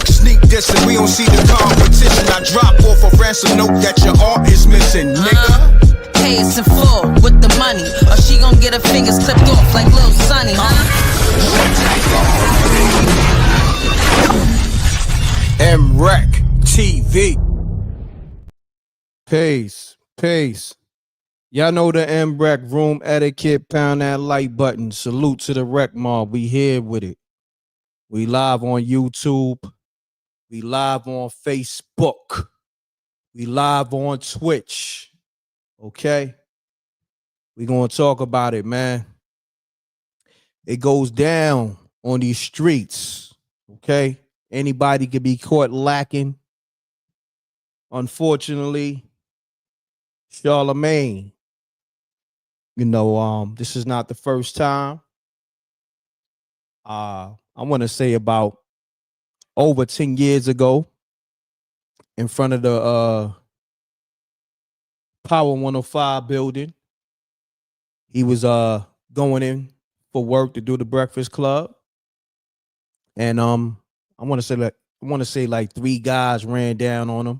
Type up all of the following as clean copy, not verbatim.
Sneak dissing, we don't see the competition. I drop off a ransom note that your art is missing, nigga. Pay us in full with the money, or she gon' get her fingers clipped off like Lil Sonny, M.Reck TV. Peace. Y'all know the M.Reck room etiquette. Pound that like button. Salute to the Rec Mob. We here with it. We live on YouTube. We live on Facebook. We live on Twitch. Okay? We gonna talk about it, man. It goes down on these streets. Okay? Anybody could be caught lacking. Unfortunately, Charlamagne, this is not the first time. I want to say about over 10 years ago, in front of the Power 105 building, he was going in for work to do the Breakfast Club, and I want to say like 3 guys ran down on him,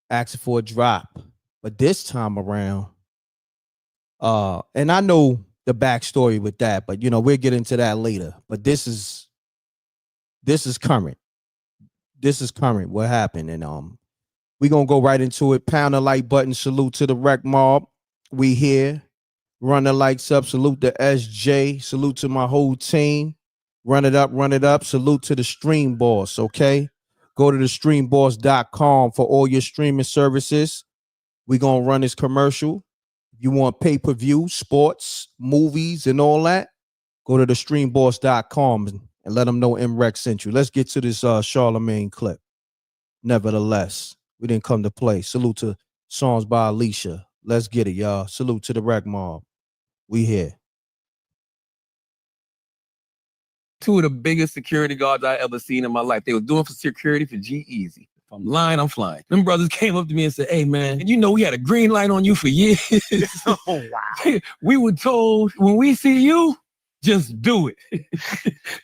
asking for a drop. But this time around, and I know the backstory with that, but we'll get into that later. But this is current. This is current. What happened? And we're gonna go right into it. Pound the like button. Salute to the Rec Mob. We here. Run the likes up. Salute to SJ. Salute to my whole team. Run it up, run it up. Salute to the Stream Boss. Okay. Go to the streamboss.com for all your streaming services. We're going to run this commercial. If you want pay-per-view, sports, movies, and all that, go to the streamboss.com and let them know M.Reck sent you. Let's get to this Charlamagne clip. Nevertheless, we didn't come to play. Salute to Songs by Alicia. Let's get it, y'all. Salute to the Rec Mob. We here. 2 of the biggest security guards I ever seen in my life. They were doing for security for G-Eazy. If I'm lying, I'm flying. Them brothers came up to me and said, "Hey, man, we had a green light on you for years." Oh, wow. We were told, when we see you, just do it.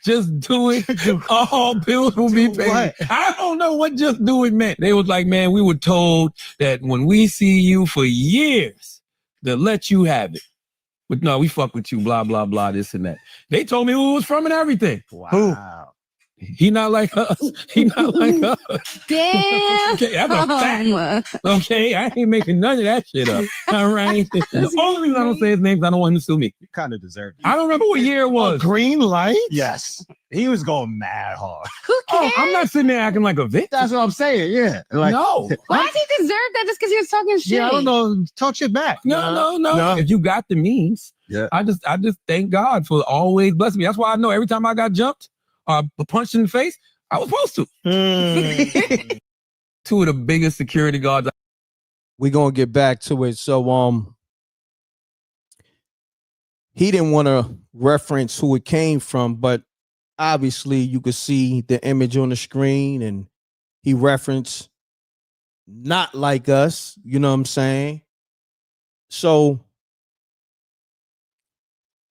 Just do it. All bills will be paid. What? I don't know what just do it meant. They was like, "Man, we were told that when we see you for years, to let you have it. But no, we fuck with you, blah, blah, blah, this and that." They told me who it was from and everything. Wow. He not like us. He not like us. Damn. Okay, that's a fact. Okay, I ain't making none of that shit up. All right. The only reason I don't say his name is I don't want him to sue me. You kind of deserve it. I don't remember what year it was. Green light? Yes. He was going mad hard. Who cares? I'm not sitting there acting like a victim. That's what I'm saying. Yeah. Like, No. Why does he deserve that just because he was talking shit? yeah, I don't know. Talk shit back. No. If you got the means, Yeah. I just thank God for always blessing me. That's why I know every time I got jumped or punched in the face, I was supposed to. 2 of the biggest security guards. We're going to get back to it. So, he didn't want to reference who it came from, but obviously you could see the image on the screen, and he referenced not like us, you know what I'm saying? So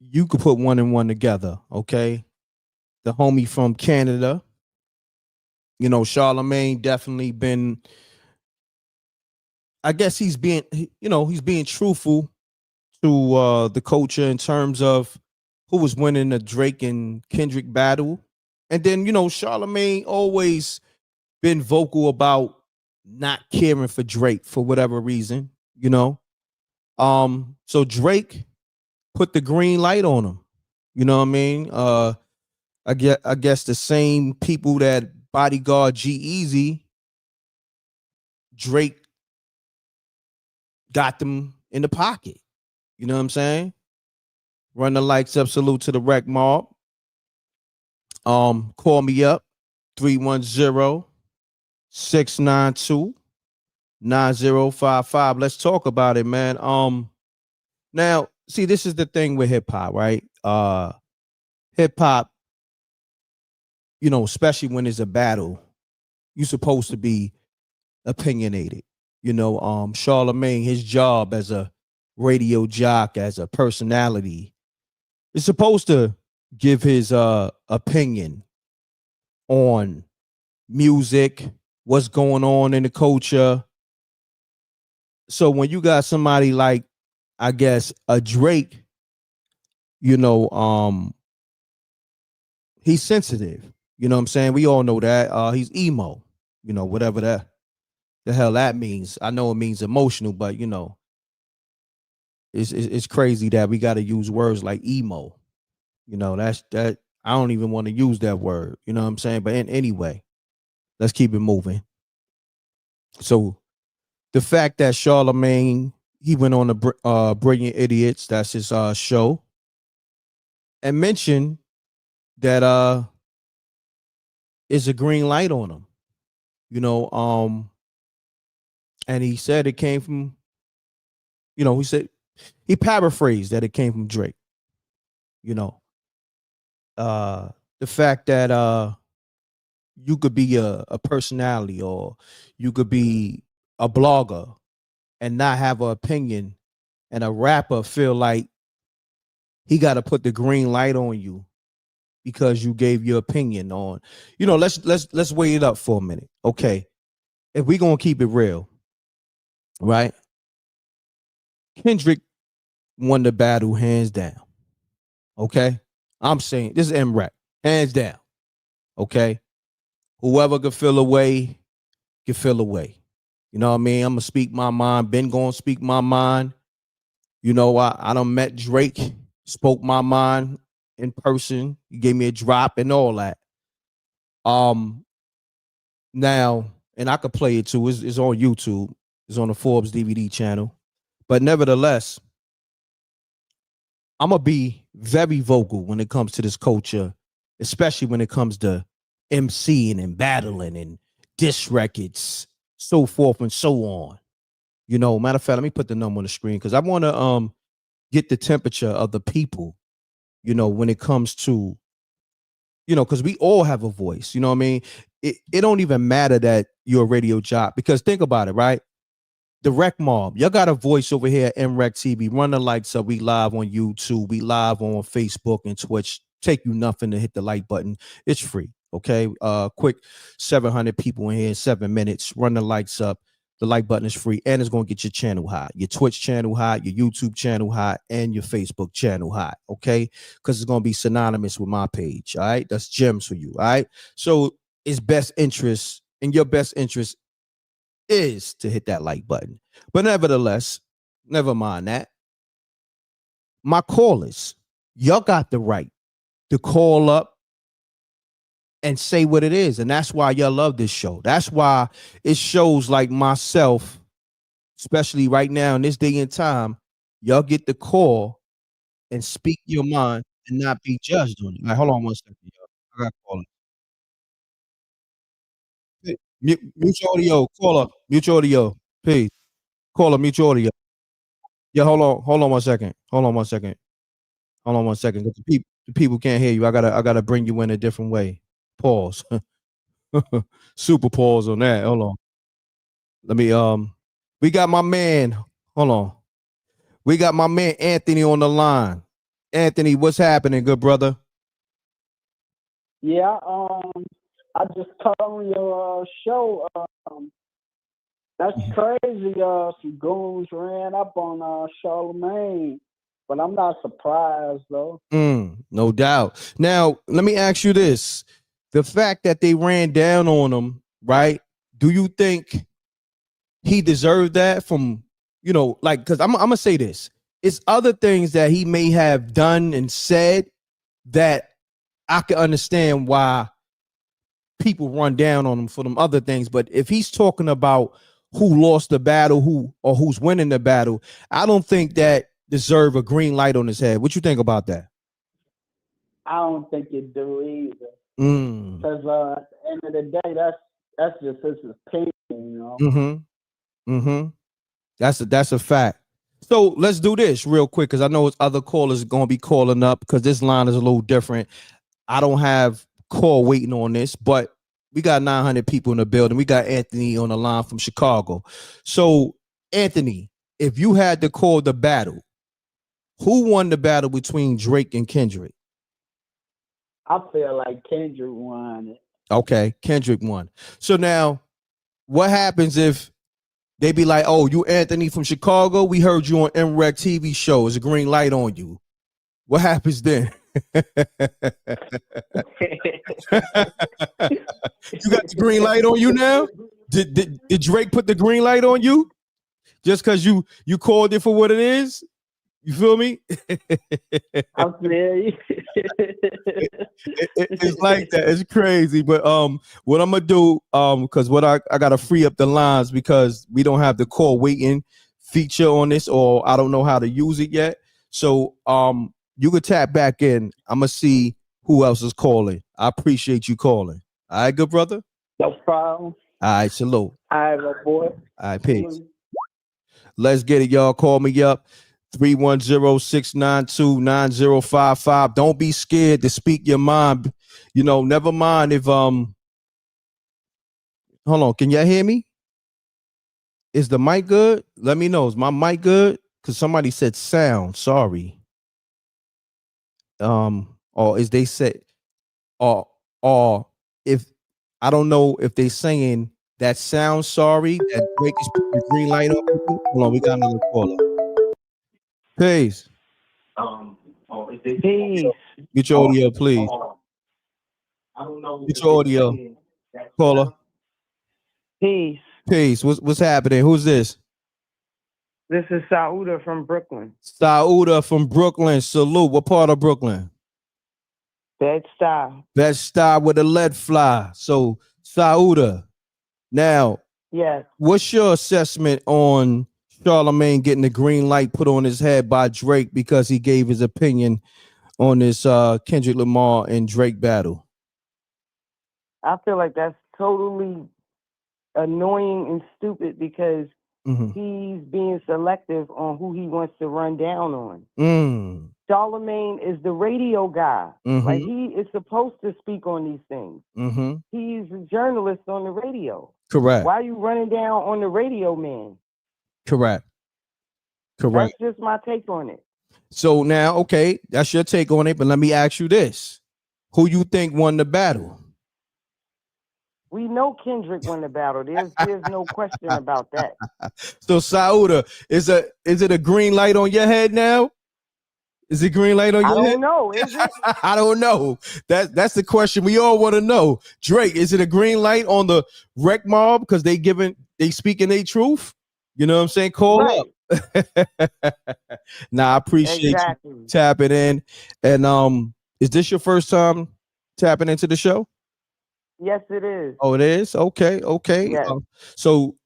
you could put 1 and 1 together, okay? The homie from Canada, Charlamagne definitely been, I guess he's being truthful to the culture in terms of who was winning the Drake and Kendrick battle. And then, Charlamagne always been vocal about not caring for Drake for whatever reason, So Drake put the green light on him. You know what I mean? I guess the same people that bodyguard G-Eazy, Drake got them in the pocket. You know what I'm saying? Run the likes up. Salute to the Rec Mob. Call me up. 310-692-9055. Let's talk about it, man. Now, see, this is the thing with hip hop, right? Hip hop, especially when it's a battle, you're supposed to be opinionated. Charlamagne, his job as a radio jock as a personality is supposed to give his opinion on music, what's going on in the culture. So when you got somebody like, I guess, a Drake, you know, he's sensitive. You know what I'm saying? We all know that. He's emo, you know, whatever that the hell that means. I know it means emotional, but you know, it's crazy that we got to use words like emo. You know, that I don't even want to use that word. You know what I'm saying? But anyway, let's keep it moving. So the fact that Charlamagne, he went on the Brilliant Idiots, that's his show, and mentioned that is a green light on him. You know, and he said it came from, you know, he paraphrased that it came from Drake. You know, the fact that you could be a personality, or you could be a blogger and not have an opinion, and a rapper feel like he got to put the green light on you because you gave your opinion on, you know, let's weigh it up for a minute. Okay. If we gonna keep it real, right? Kendrick won the battle hands down. Okay. I'm saying this is M.Reck, hands down. Okay. Whoever could feel away, can feel away. You know what I mean? I'm gonna speak my mind. Been gonna speak my mind. You know, I done met Drake, spoke my mind in person. He gave me a drop and all that. Now, and I could play it too. It's on YouTube. It's on the Forbes DVD channel. But nevertheless, I'm gonna be very vocal when it comes to this culture, especially when it comes to MCing and battling and diss records, so forth and so on. You know, matter of fact, let me put the number on the screen because I want to get the temperature of the people, you know, when it comes to, you know, because we all have a voice. You know what I mean? It don't even matter that you're a radio jock, because think about it, right? The Rec Mob, y'all got a voice over here at MRECK TV. Run the lights up. We live on YouTube. We live on Facebook and Twitch. Take you nothing to hit the like button. It's free. Okay. Quick 700 people in here in 7 minutes. Run the lights up. The like button is free, and it's going to get your channel hot, your Twitch channel hot, your YouTube channel hot, and your Facebook channel hot. Okay. Because it's going to be synonymous with my page. All right. That's gems for you. All right. So it's best interest, and your best interest is to hit that like button. But nevertheless, never mind that. My callers, y'all got the right to call up and say what it is. And that's why y'all love this show. That's why it shows like myself, especially right now in this day and time, y'all get the call and speak your mind and not be judged on it. All right, hold on one second, y'all. I got to call it. Mute your audio. Call up. Mute your audio. Please. Call up. Mute your audio. Yeah, hold on 1 second. Hold on 1 second. Hold on 1 second. The people can't hear you. I gotta bring you in a different way. Pause. Super pause on that. Hold on. Let me we got my man. Hold on. We got my man Anthony on the line. Anthony, what's happening, good brother? Yeah, I just caught on your show. That's crazy. Some goons ran up on Charlamagne, but I'm not surprised though. No doubt. Now, let me ask you this: the fact that they ran down on him, right? Do you think he deserved that from, you know, like, because I'm gonna say this: it's other things that he may have done and said that I can understand why people run down on him for them other things. But if he's talking about who lost the battle, who's winning the battle, I don't think that deserve a green light on his head. What you think about that? I don't think you do either. Because at the end of the day, that's just his opinion, you know. That's a fact. So let's do this real quick, because I know it's other callers gonna be calling up, because this line is a little different. I don't have call waiting on this, but we got 900 people in the building. We got Anthony on the line from Chicago. So Anthony, if you had to call the battle, who won the battle between Drake and Kendrick? I feel like Kendrick won it. Okay, Kendrick won. So now, what happens if they be like, "Oh, you Anthony from Chicago? We heard you on M.Reck TV show. There's a green light on you." What happens then? You got the green light on you now? Did Drake put the green light on you just because you called it for what it is? You feel me? I feel you. It's like that. It's crazy. But what I'm gonna do, because what I gotta free up the lines because we don't have the call waiting feature on this, or I don't know how to use it yet. So you could tap back in. I'm gonna see who else is calling. I appreciate you calling. All right, good brother. No problem. All right, salute. All right, my boy. All right, peace. Let's get it, y'all. Call me up. 310-692-9055. Don't be scared to speak your mind. You know, never mind if hold on, can y'all hear me? Is the mic good? Let me know. Is my mic good? Because somebody said sound. Sorry. Or is they said or if I don't know if they saying that sound sorry that Drake is putting the green light on people. Hold on, we got another caller. Peace. Peace. Get your audio, please. Get your audio, caller. Peace. Peace. What's happening? Who's this? This is Sauda from Brooklyn. Sauda from Brooklyn. Salute. What part of Brooklyn? Bed-Stuy. Bed-Stuy with a lead fly. So Sauda. Now, Yes. what's your assessment on Charlamagne getting the green light put on his head by Drake because he gave his opinion on this Kendrick Lamar and Drake battle? I feel like that's totally annoying and stupid because he's being selective on who he wants to run down on. Charlamagne is the radio guy. Like, he is supposed to speak on these things. He's a journalist on the radio. Correct. Why are you running down on the radio man? Correct. That's just my take on it. So now, okay, that's your take on it, but let me ask you this. Who you think won the battle? We know Kendrick won the battle. There's no question about that. So Sauda, is it a green light on your head now? Is it green light on your head? I don't know. Is it? I don't know. That's the question we all want to know. Drake, is it a green light on the rec mob because they speaking their truth? You know what I'm saying? Call up. Nah, I appreciate you tapping in. And is this your first time tapping into the show? Yes, it is. Oh, it is? Okay. Yes. So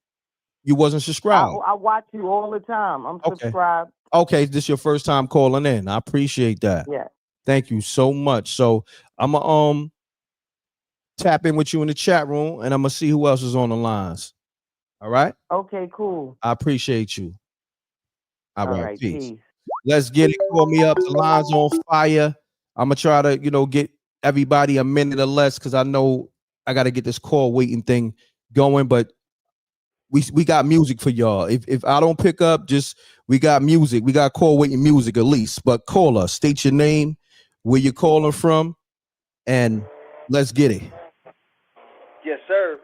you wasn't subscribed? I watch you all the time. I'm subscribed. Okay, this is your first time calling in. I appreciate that. Yeah. Thank you so much. So I'm gonna tap in with you in the chat room, and I'm gonna see who else is on the lines. All right. Okay, cool. I appreciate you. All right, peace. Peace. Let's get it. Call me up. The line's on fire. I'm gonna try to, get everybody a minute or less because I know I got to get this call waiting thing going. But we got music for y'all. If I don't pick up, we got music. We got call waiting music at least. But call us. State your name, where you're calling from, and let's get it. Yes, sir.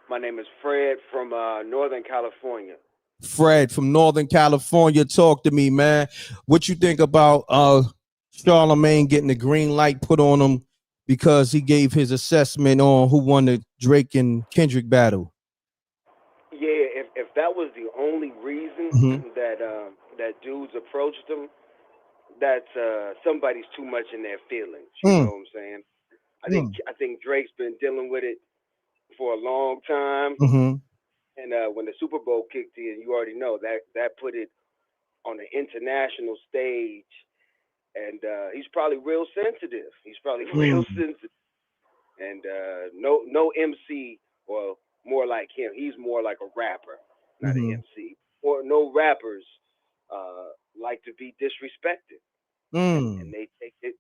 My name is Fred from Northern California. Fred from Northern California, talk to me, man. What you think about Charlamagne getting the green light put on him because he gave his assessment on who won the Drake and Kendrick battle? Yeah, if that was the only reason that dudes approached him, that's somebody's too much in their feelings. You know what I'm saying? I think Drake's been dealing with it for a long time. And when the Super Bowl kicked in, you already know that put it on the international stage. And he's probably real sensitive. And no MC, or more like him. He's more like a rapper, not an MC. Or no rappers like to be disrespected, and they take it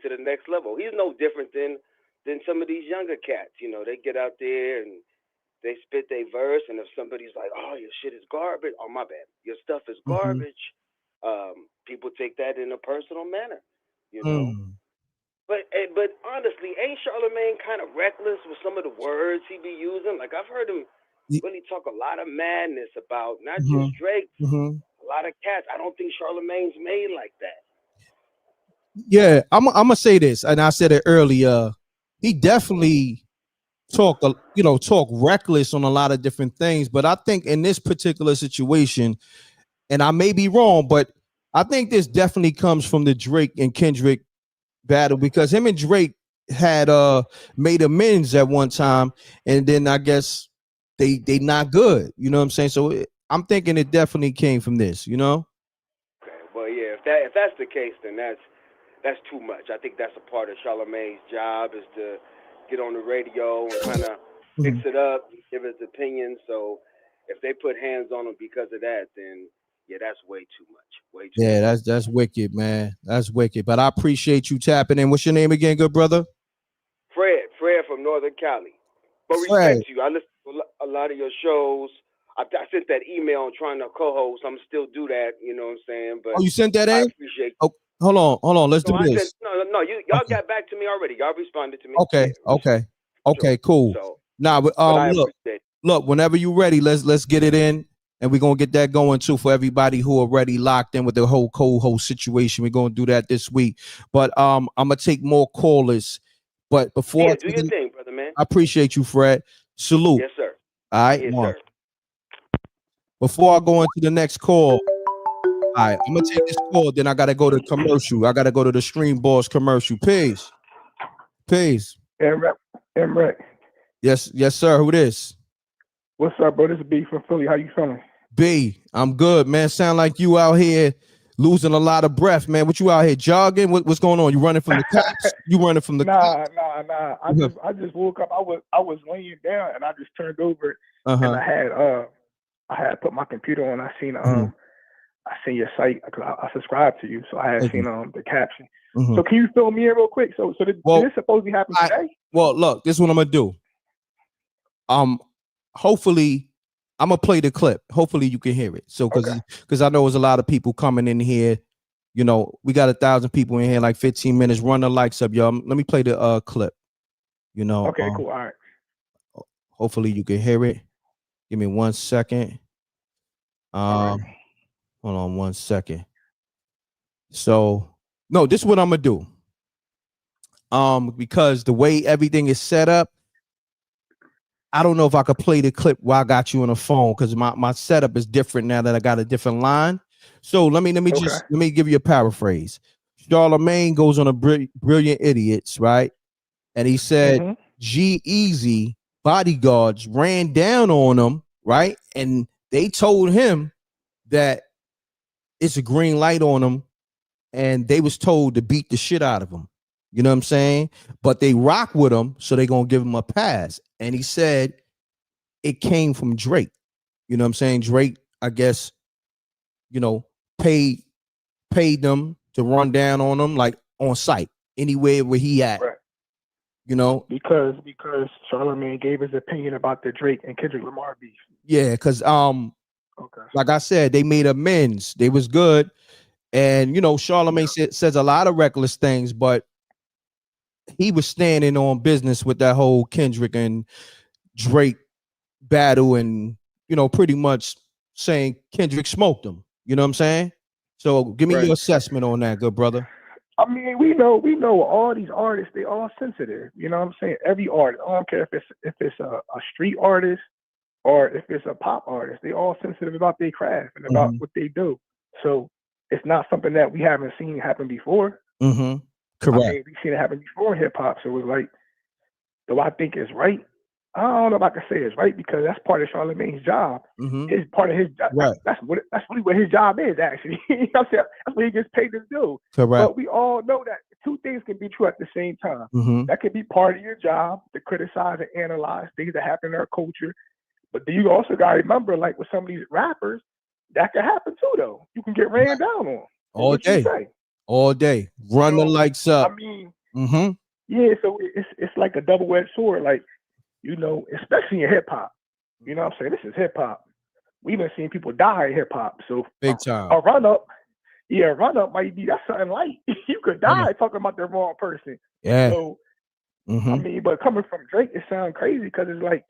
to the next level. He's no different than some of these younger cats. They get out there and they spit their verse, and if somebody's like, "Oh, your shit is garbage," oh my bad, your stuff is garbage, people take that in a personal manner, you know. But honestly, ain't Charlamagne kind of reckless with some of the words he be using? Like I've heard him really talk a lot of madness about not just Drake, a lot of cats. I don't think Charlamagne's made like that. Yeah, I'm gonna say this, and I said it earlier. He definitely talk reckless on a lot of different things, but I think in this particular situation, and I may be wrong, but I think this definitely comes from the Drake and Kendrick battle, because him and Drake had made amends at one time, and then I guess they not good. You know what I'm saying? So I'm thinking it definitely came from this. You know? Okay. Well, yeah. If that's the case, then that's too much. I think that's a part of Charlamagne's job, is to get on the radio and kind of fix it up, give his opinion. So if they put hands on him because of that, then yeah, that's way too much. Way too much. That's wicked, man. That's wicked. But I appreciate you tapping in. What's your name again, good brother? Fred from Northern Cali. But Fred. respect you. I listen to a lot of your shows. I sent that email trying to co-host. I'm still do that. You know what I'm saying? But you sent that in? I appreciate you. Oh, hold on. Let's do this. No. Y'all got back to me already. Y'all responded to me. Okay. Yeah, Okay. Cool. So, look. Whenever you're ready, let's get it in, and we're gonna get that going too for everybody who already locked in with the whole co-host situation. We're gonna do that this week. But I'm gonna take more callers. But before do your thing, brother man. I appreciate you, Fred. Salute. Yes, sir. All right. Yes, sir. Before I go into the next call, all right, I'm gonna take this call. Then I gotta go to commercial. I gotta go to the Stream Boss commercial. Peace. M.Reck. Yes, sir. Who this? What's up, bro? This is B from Philly. How you feeling? B, I'm good, man. Sound like you out here losing a lot of breath, man. What you out here jogging? What's going on? You running from the cops? You running from the cops? Nah. I just woke up. I was laying down and I just turned over and I had put my computer on. I seen your site because I subscribed to you, so I had seen the caption. So can you fill me in real quick? So did this supposedly happen today? Well, look, this is what I'm gonna do. Hopefully, I'm gonna play the clip. Hopefully, you can hear it. So because I know there's a lot of people coming in here. You know, we got 1,000 people in here, like 15 minutes. Run the likes up, y'all. Let me play the clip. You know. Okay, cool. All right. Hopefully, you can hear it. Give me 1 second. Hold on 1 second. So, no, this is what I'm gonna do. Because the way everything is set up, I don't know if I could play the clip while I got you on the phone, because my setup is different now that I got a different line. So let me give you a paraphrase. Charlamagne goes on a Brilliant Idiots, right? And he said G-Eazy bodyguards ran down on him, right? And they told him that it's a green light on him, and they was told to beat the shit out of him. You know what I'm saying? But they rock with him, so they gonna give him a pass. And he said it came from Drake. You know what I'm saying? Drake, I guess, you know, paid them to run down on him, like on site, anywhere where he at. Right. You know, because Charlamagne gave his opinion about the Drake and Kendrick Lamar beef. Yeah, because like I said, they made amends. They was good, and you know, Charlamagne says a lot of reckless things, but he was standing on business with that whole Kendrick and Drake battle, and you know, pretty much saying Kendrick smoked him. You know what I'm saying? So give me your assessment on that, good brother. I mean, we know all these artists, they all sensitive. You know what I'm saying? Every artist, I don't care if it's a street artist or if it's a pop artist, they all sensitive about their craft and about what they do. So it's not something that we haven't seen happen before. Correct. I mean, we've seen it happen before in hip hop. So it's like, do I think it's right? I don't know if I can say it's right, because that's part of Charlamagne's job. It's part of his job. Right. That's really what his job is, actually. You know what I'm saying? That's what he gets paid to do. Correct. But we all know that two things can be true at the same time. That could be part of your job, to criticize and analyze things that happen in our culture. But then you also got to remember, like with some of these rappers, that could happen too, though. You can get ran down on. All day. All day. Run the lights up. I mean, yeah, so it's like a double-edged sword. Like, you know, especially in hip hop, You know what I'm saying? This is hip hop. We've been seeing people die in hip hop. So Big time. A run up might be, that's something light. You could die talking about the wrong person. Yeah. So I mean, but coming from Drake, it sounds crazy because it's like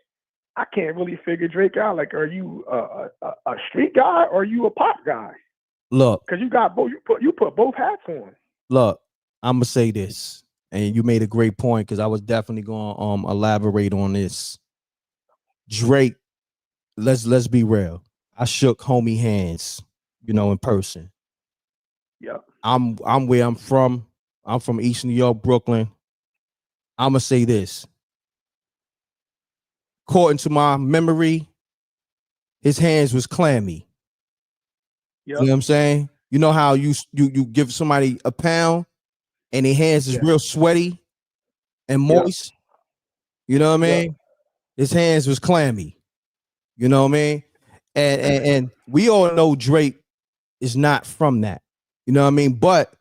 I can't really figure Drake out. Like, are you a street guy or are you a pop guy? Look, because you got both. You put both hats on. Look, I'm gonna say this, and you made a great point because I was definitely going to elaborate on this. Drake, let's be real. I shook homie hands, in person. Yep. I'm where I'm from. I'm from East New York, Brooklyn. I'm gonna say this. According to my memory, his hands was clammy. Yep. You know what I'm saying? You know how you give somebody a pound and their hands is real sweaty and moist. Yep. You know what I mean? Yep. His hands was clammy. You know what I mean? And we all know Drake is not from that. You know what I mean? But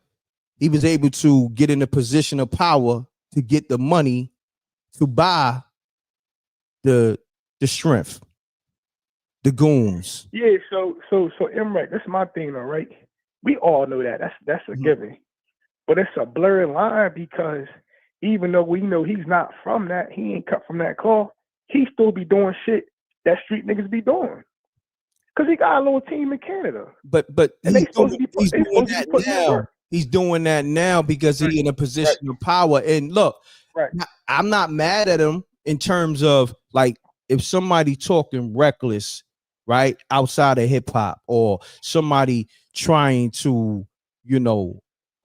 he was able to get in a position of power to get the money to buy the strength, the goons. Yeah, so M.Reck, that's my thing, all right. We all know that. That's a given. But it's a blurred line because even though we know he's not from that, he ain't cut from that cloth, he still be doing shit that street niggas be doing. Cause he got a little team in Canada. But he's doing that now. He's doing that now because he's in a position of power. And look, I'm not mad at him in terms of like if somebody talking reckless, right, outside of hip hop, or somebody trying to,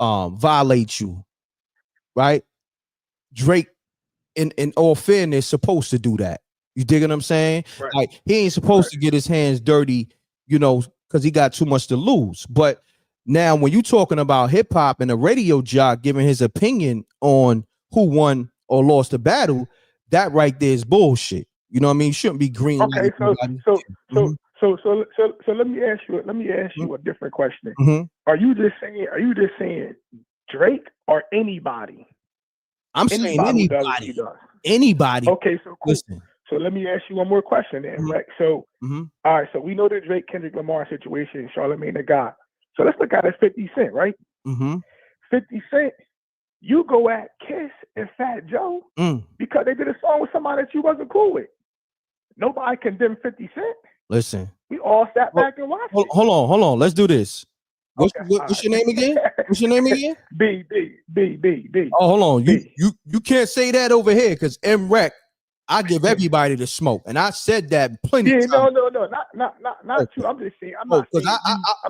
violate you, right? Drake, in all fairness, supposed to do that. You dig what I'm saying? Right. Like he ain't supposed to get his hands dirty, because he got too much to lose. But now when you talking about hip hop and a radio jock giving his opinion on who won or lost the battle, that right there is bullshit. You know what I mean? You shouldn't be green. Okay, so let me ask you a different question. Are you just saying Drake or anybody? I'm saying anybody. Anybody. Okay, so cool. Listen. So let me ask you one more question then, right? So all right, so we know the Drake Kendrick Lamar situation, Charlamagne the God. So let's look at it 50 Cent, right? 50 Cent, you go at Kiss and Fat Joe because they did a song with somebody that you wasn't cool with. Nobody condemned 50 Cent. Listen. We all sat back and watched it. Hold on. Let's do this. What's your name again? What's your name again? B. Oh, hold on. You can't say that over here because M.Reck, I give everybody the smoke, and I said that plenty. Yeah, no, not you. I'm just saying. I'm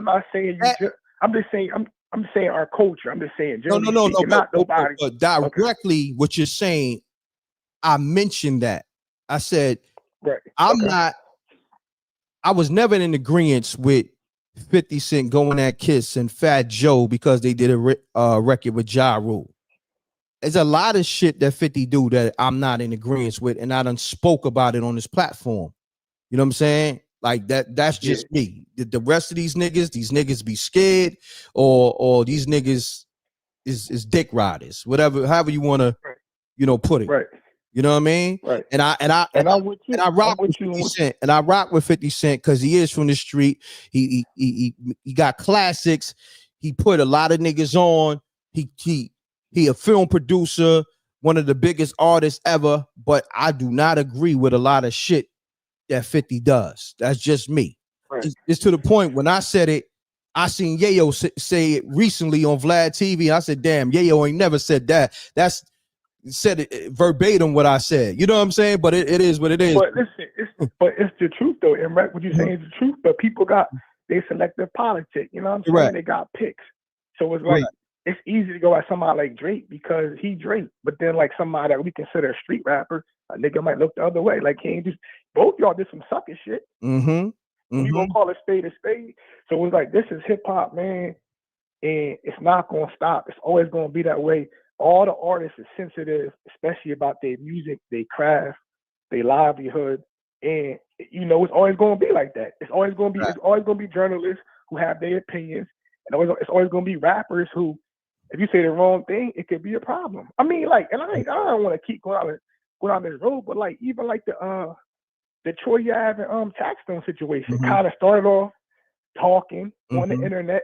not saying you. I'm just saying. I'm saying our culture. I'm just saying. No. Not nobody. But directly, what you're saying, I mentioned that. I said, I was never in agreement with 50 Cent going at Kiss and Fat Joe because they did a record with Ja Rule. There's a lot of shit that 50 do that I'm not in agreement with, and I done spoke about it on this platform. You know what I'm saying? Like that's just me. The rest of these niggas be scared, or these niggas is dick riders, however you want to, put it. Right. You know what I mean? Right. And I rock with 50 Cent, and I rock with 50 Cent because he is from the street. He got classics. He put a lot of niggas on. He a film producer, one of the biggest artists ever, but I do not agree with a lot of shit that 50 does. That's just me. Right. It's to the point when I said it, I seen Yayo say it recently on Vlad TV. I said, damn, Yayo ain't never said that. That's said it verbatim what I said. You know what I'm saying? But it is what it is. But listen, it's the truth though. And right, what you're saying is the truth, but people got they selective politics. You know what I'm saying? Right. They got picks. So it's like it's easy to go at somebody like Drake because he Drake, but then like somebody that we consider a street rapper, a nigga might look the other way. Like he ain't just both y'all did some sucker shit. You gonna call a spade a spade. So it's like this is hip hop, man, and it's not gonna stop. It's always gonna be that way. All the artists are sensitive, especially about their music, their craft, their livelihood, and it's always gonna be like that. It's always gonna be journalists who have their opinions, and it's always gonna be rappers who, if you say the wrong thing, it could be a problem. I mean, like, and I don't want to keep going on this road, but like even like the the Troy Ave and Taxstone situation kind of started off talking on the internet.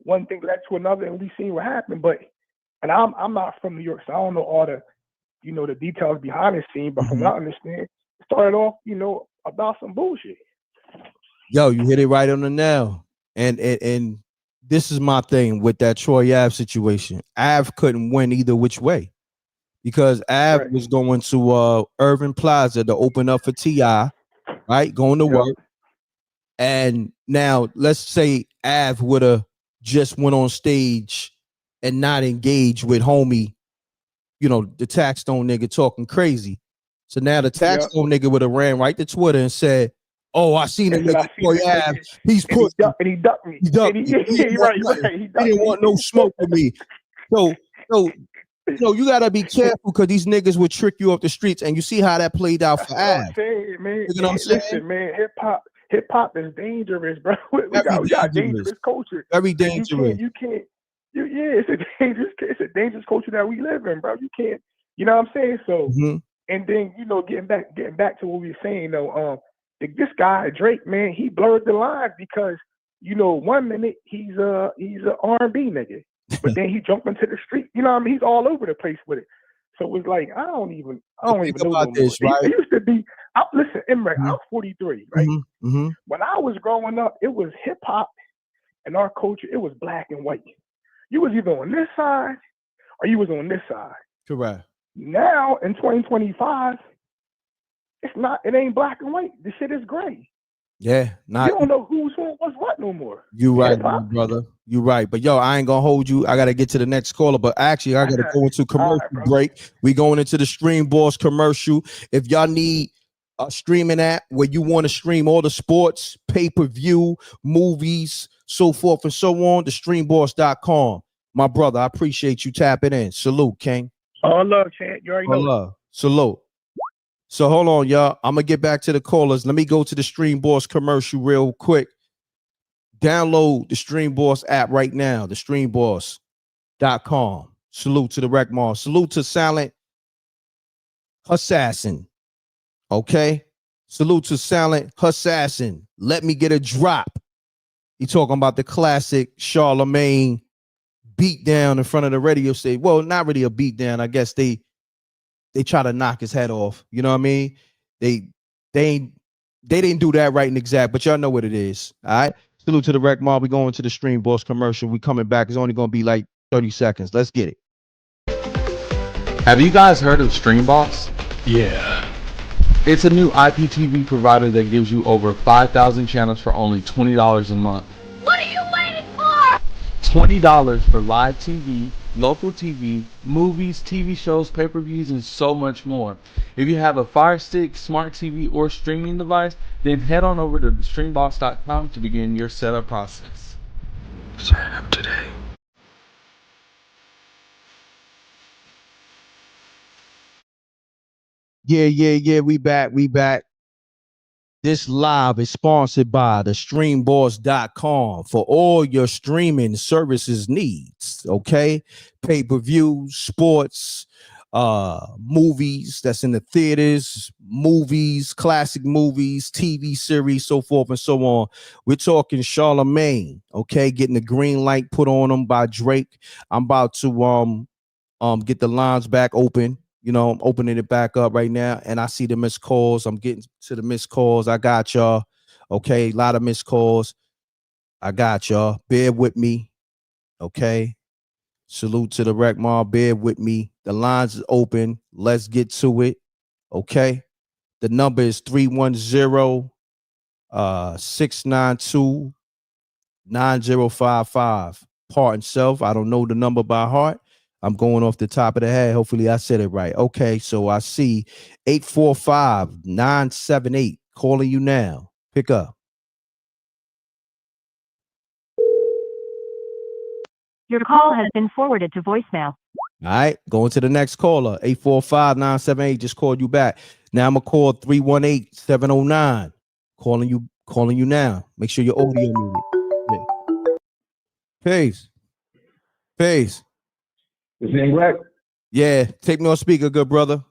One thing led to another, and we seen what happened. But and I'm not from New York, so I don't know all the the details behind the scene. But from what I understand, it started off about some bullshit. Yo, you hit it right on the nail. And this is my thing with that Troy Ave situation. Ave couldn't win either which way because Ave was going to Irving Plaza to open up for T.I., right? Going to work. And now let's say Ave would have just went on stage and not engaged with homie, the Taxstone nigga talking crazy. So now the Taxstone nigga would have ran right to Twitter and said, "Oh, I seen a nigga Troy Ave. He's pussy. And he ducked me. He ducked me. He didn't want no smoke with me." So you gotta be careful because these niggas would trick you off the streets, and you see how that played out for Ave. You know what I'm saying? Listen, man, hip hop is dangerous, bro. We got dangerous culture. Very dangerous. It's a dangerous culture that we live in, bro. You can't, you know what I'm saying? So, and then getting back to what we were saying though, this guy Drake, man, he blurred the lines because 1 minute he's a R&B nigga, but then he jumped into the street. You know what I mean? He's all over the place with it. So it was like I don't even know about this. Right? It used to be. Listen, M.Reck, I'm 43, right? When I was growing up, it was hip hop, and our culture. It was black and white. You was either on this side or you was on this side. Correct. Now in 2025, it ain't black and white. This shit is gray. Yeah, you don't know who's what's what no more. You right, my brother. You right. But yo, I ain't gonna hold you. I gotta get to the next caller. But actually, I gotta go into commercial break. We going into the Stream Boss commercial. If y'all need a streaming app where you want to stream all the sports, pay-per-view, movies, so forth and so on, the streamboss.com. My brother, I appreciate you tapping in. Salute, King. All love, Chad. You already know. All love. Salute. So hold on, y'all. I'm gonna get back to the callers. Let me go to the Stream Boss commercial real quick. Download the Stream Boss app right now, the streamboss.com. Salute to the Rec Mall. Salute to Silent Assassin. Okay. Salute to Silent Assassin. Let me get a drop. He talking about the classic Charlamagne beat down in front of the radio station. Well, not really a beat down. I guess they try to knock his head off. You know what I mean? They didn't do that right and exact, but y'all know what it is. All right. Salute to the Rec Mob. We going to the Stream Boss commercial. We coming back. It's only gonna be like 30 seconds. Let's get it. Have you guys heard of Streambox? Yeah. It's a new IPTV provider that gives you over 5,000 channels for only $20 a month. What are you waiting for? $20 for live TV, local TV, movies, TV shows, pay-per-views, and so much more. If you have a Fire Stick, smart TV, or streaming device, then head on over to streambox.com to begin your setup process. Sign up today. Yeah. We back. This live is sponsored by the streamboss.com for all your streaming services needs. Okay. Pay-per-view, sports, movies that's in the theaters, movies, classic movies, TV series, so forth and so on. We're talking Charlamagne, okay, getting the green light put on him by Drake. I'm about to get the lines back open. You know, I'm opening it back up right now, and I see the missed calls. I'm getting to the missed calls. I got y'all. Okay, a lot of missed calls. I got y'all. Bear with me. Okay. Salute to the Rec Mob. Bear with me. The lines is open. Let's get to it. Okay. The number is 310-692-9055. Part and self. I don't know the number by heart. I'm going off the top of the head. Hopefully I said it right. Okay, so I see 845-978 calling you now. Pick up. Your call has been forwarded to voicemail. All right, going to the next caller. 845-978 just called you back. Now I'm gonna call 318-709. Calling you now. Make sure your audio muted. Yeah. Peace. Is it M.Reck? Yeah, take me on speaker, good brother.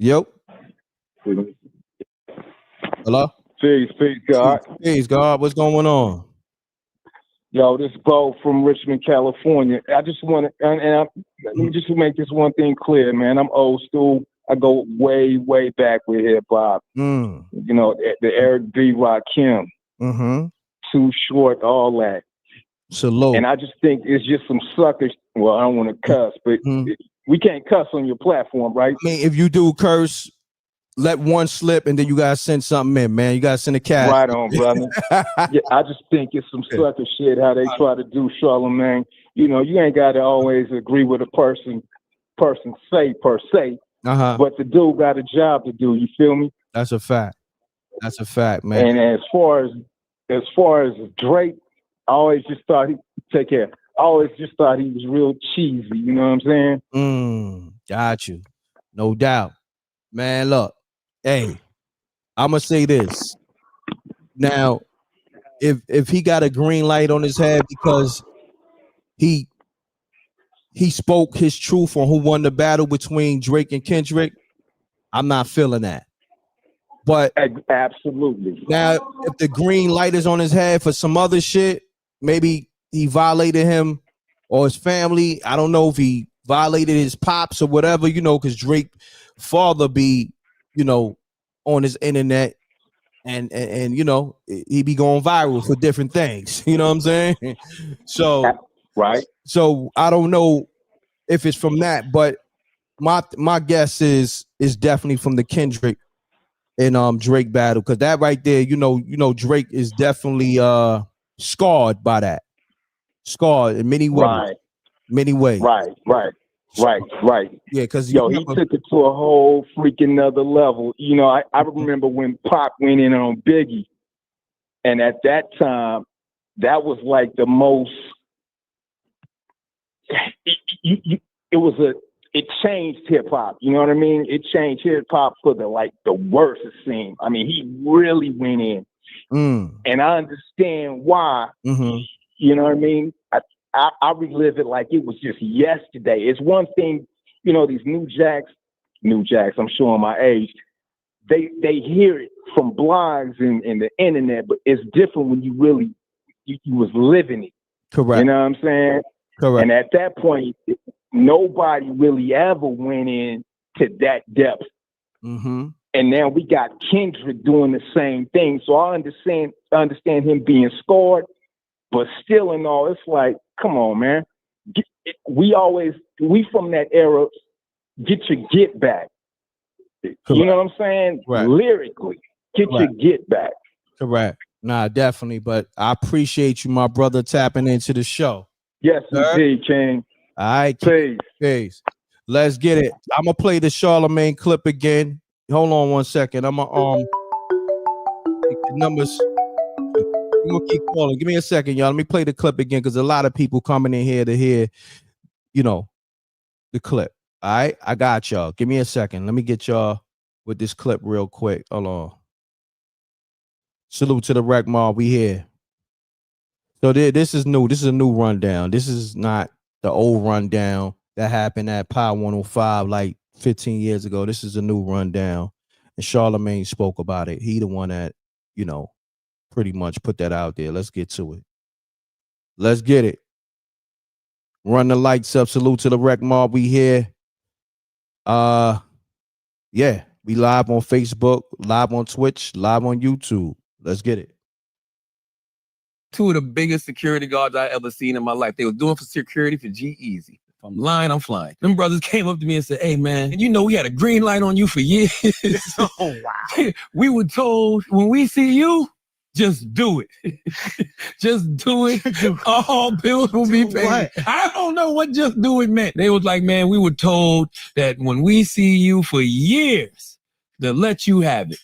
Yep. Hello? Peace, God. Peace, God. What's going on? Yo, this is Bo from Richmond, California. I just want to, let me just make this one thing clear, man. I'm old school. I go way, way back with hip hop. You know, the Eric B. Rakim, Too Short, all that. Salute. And I just think it's just some suckers. Well, I don't want to cuss, but we can't cuss on your platform, right? I mean, if you do curse, let one slip and then you gotta send something in, man. You gotta send a cat. Right on, brother. Yeah, I just think it's some sucker shit how they try to do Charlamagne. You know, you ain't gotta always agree with a person say per se. But the dude got a job to do. You feel me? That's a fact. That's a fact, man. And as far as Drake, I always just thought he was real cheesy. You know what I'm saying? Got you. No doubt, man. Look, hey, I'm gonna say this. Now, if he got a green light on his head because he spoke his truth on who won the battle between Drake and Kendrick, I'm not feeling that. But absolutely. Now, if the green light is on his head for some other shit, maybe he violated him or his family. I don't know if he violated his pops or whatever, you know, because Drake father be, you know, on his internet and you know, he be going viral for different things. You know what I'm saying? So right. So I don't know if it's from that, but my guess is definitely from the Kendrick and Drake battle, because that right there, you know, Drake is definitely scarred by that, scarred in many ways. Right. Many ways. Right. Yeah, because he took it to a whole freaking other level. You know, I remember when Pac went in on Biggie, and at that time, that was like the most. It changed hip hop. You know what I mean? It changed hip hop for the worst, it seemed. I mean, he really went in, and I understand why. You know what I mean? I relive it like it was just yesterday. It's one thing, you know, these new jacks, I'm showing my age, they hear it from blogs and the internet, but it's different when you really, you was living it. Correct. You know what I'm saying? Correct. And at that point, nobody really ever went in to that depth. And now we got Kendrick doing the same thing. So I understand him being scarred, but still in all, it's like, come on, man. We from that era, get your get back. Correct. You know what I'm saying? Right. Lyrically, get your get back. Correct. Nah, definitely. But I appreciate you, my brother, tapping into the show. Yes, indeed, King. All right. Peace. Let's get it. I'm gonna play the Charlamagne clip again. Hold on one second. I'm gonna the numbers. I'm gonna keep calling. Give me a second, y'all. Let me play the clip again because a lot of people coming in here to hear, you know, the clip. All right, I got y'all. Give me a second. Let me get y'all with this clip real quick. Hold on. Salute to the Rec Mob. We here. So this is new. This is a new rundown. This is not the old rundown that happened at Power 105 like 15 years ago. This is a new rundown. And Charlamagne spoke about it. He the one that, you know, pretty much put that out there. Let's get to it. Let's get it. Run the lights up. Salute to the Rec Mob. We here. Yeah, we live on Facebook, live on Twitch, live on YouTube. Let's get it. Two of the biggest security guards I ever seen in my life. They were doing for security for G-Eazy. If I'm lying, I'm flying. Them brothers came up to me and said, "Hey, man, you know we had a green light on you for years." Oh, wow. We were told, when we see you, just do it. Just do it. All bills will be paid. What? I don't know what just do it meant. They was like, man, we were told that when we see you for years, to let you have it.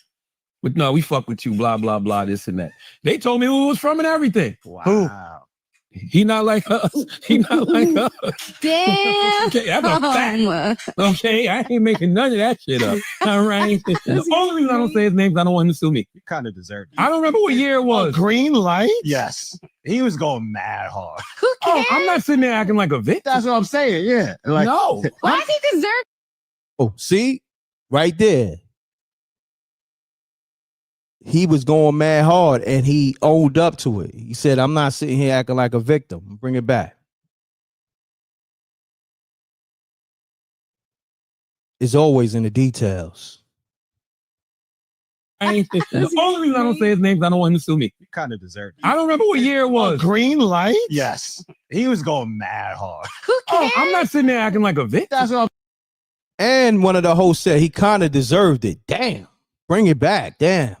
But no, we fuck with you, blah, blah, blah, this and that. They told me who it was from and everything. Wow. He not like us. He not like us. Damn. Okay, that's a fact. Okay, I ain't making none of that shit up. All right. The only reason I don't say his name is I don't want him to sue me. You kind of deserved it. I don't remember what year it was. Green light? Yes. He was going mad hard. Who cares? Oh, I'm not sitting there acting like a victim. That's what I'm saying. Yeah. Like, no. Why does he deserve? Oh, see? right there. He was going mad hard and he owned up to it. He said, I'm not sitting here acting like a victim. Bring it back. It's always in the details. The only reason I don't say his name is I don't want him to sue me. You kind of deserve it. I don't remember what year it was. Green light? Yes. He was going mad hard. Oh, I'm not sitting there acting like a victim. That's what And one of the hosts said he kind of deserved it. Damn. Bring it back. Damn.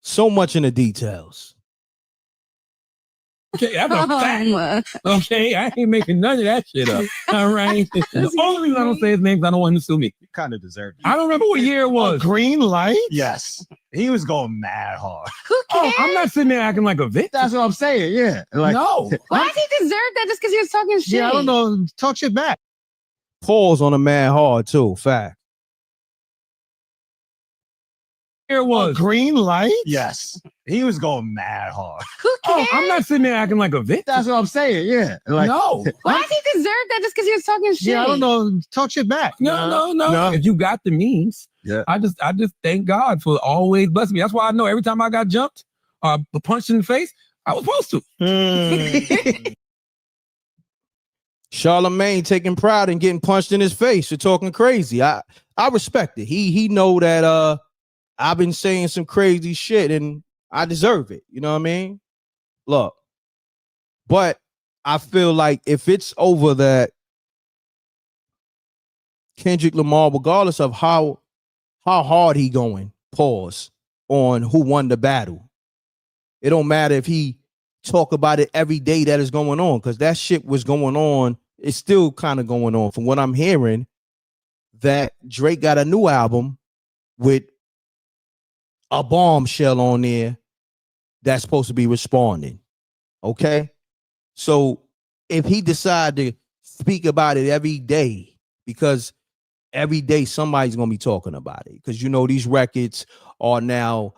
So much in the details. Okay, that's a fact. Okay, I ain't making none of that shit up. All right. The only reason I don't say his name is I don't want him to sue me. You kind of deserve it. I don't remember what year it was. Green light? Yes. He was going mad hard. Oh, I'm not sitting there acting like a victim. That's what I'm saying. Yeah. Like, No. Why does he deserve that just because he was talking shit? Yeah, I don't know. Talk shit back. Pause on a man hard too. Fact. Year it was. Green light? Yes. He was going mad hard. Oh, I'm not sitting there acting like a victim. That's what I'm saying. Yeah. Like, No. Why does he deserve that just because he was talking shit? Yeah, I don't know. Talk shit back. No. If you got the means, Yeah. I just thank God for always blessing me. That's why I know every time I got jumped or punched in the face, I was supposed to. Charlamagne taking pride in getting punched in his face for talking crazy. I respect it. He know that I've been saying some crazy shit and I deserve it. You know what I mean? Look, but I feel like if it's over that Kendrick Lamar, regardless of how hard he going, pause, on who won the battle. It don't matter if he talk about it every day that is going on, because that shit was going on. It's still kind of going on. From what I'm hearing, that Drake got a new album with a bombshell on there that's supposed to be responding. Okay? So if he decide to speak about it every day, because every day somebody's gonna be talking about it, because you know these records are now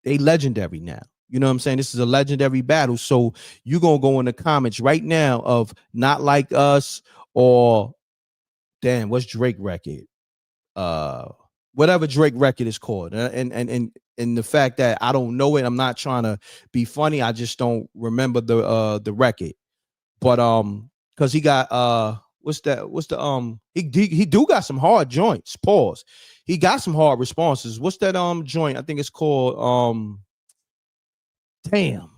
they legendary now. You know what I'm saying? This is a legendary battle. So you're gonna go in the comments right now of Not Like Us or damn, what's Drake record? Whatever Drake record is called. And the fact that I don't know it, I'm not trying to be funny. I just don't remember the record. But because he got he do got some hard joints. Pause. He got some hard responses. What's that joint? I think it's called damn.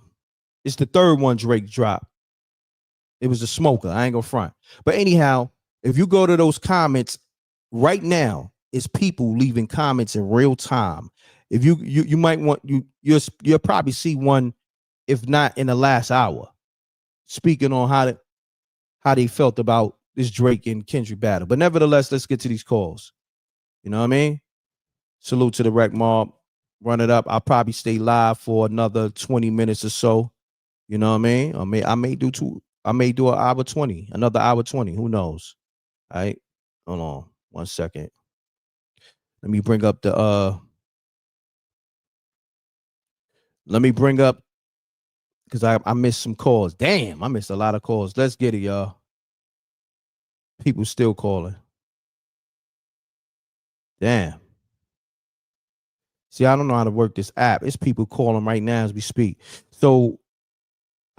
It's the third one Drake dropped. It was a smoker. I ain't gonna front. But anyhow, if you go to those comments right now, it's people leaving comments in real time. If you might want you'll probably see one, if not in the last hour, speaking on how they felt about this Drake and Kendrick battle. But nevertheless, let's get to these calls. You know what I mean? Salute to the Rec Mob. Run it up. I'll probably stay live for another 20 minutes or so. You know what I mean? I may do an hour 20, another hour 20. Who knows? All right. Hold on 1 second. Let me bring up because I missed some calls. Damn, I missed a lot of calls. Let's get it, y'all. People still calling. Damn. See, I don't know how to work this app. It's people calling right now as we speak. So,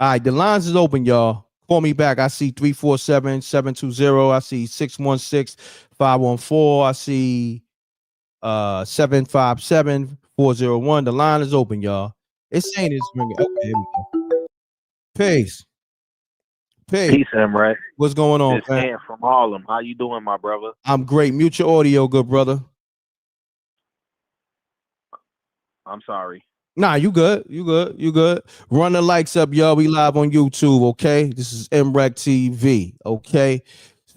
all right, the lines is open, y'all. Call me back. I see 347-720. I see 616-514. I see 757-401. The line is open, y'all. It's saying it's ringing. Okay, here we go. Peace. Peace, M.Reck. What's going on, It's Ant from Harlem. How you doing, my brother? I'm great. Mute your audio, good brother. I'm sorry. Nah, you good. You good. Run the likes up, y'all. We live on YouTube, okay? This is MRecktv, okay?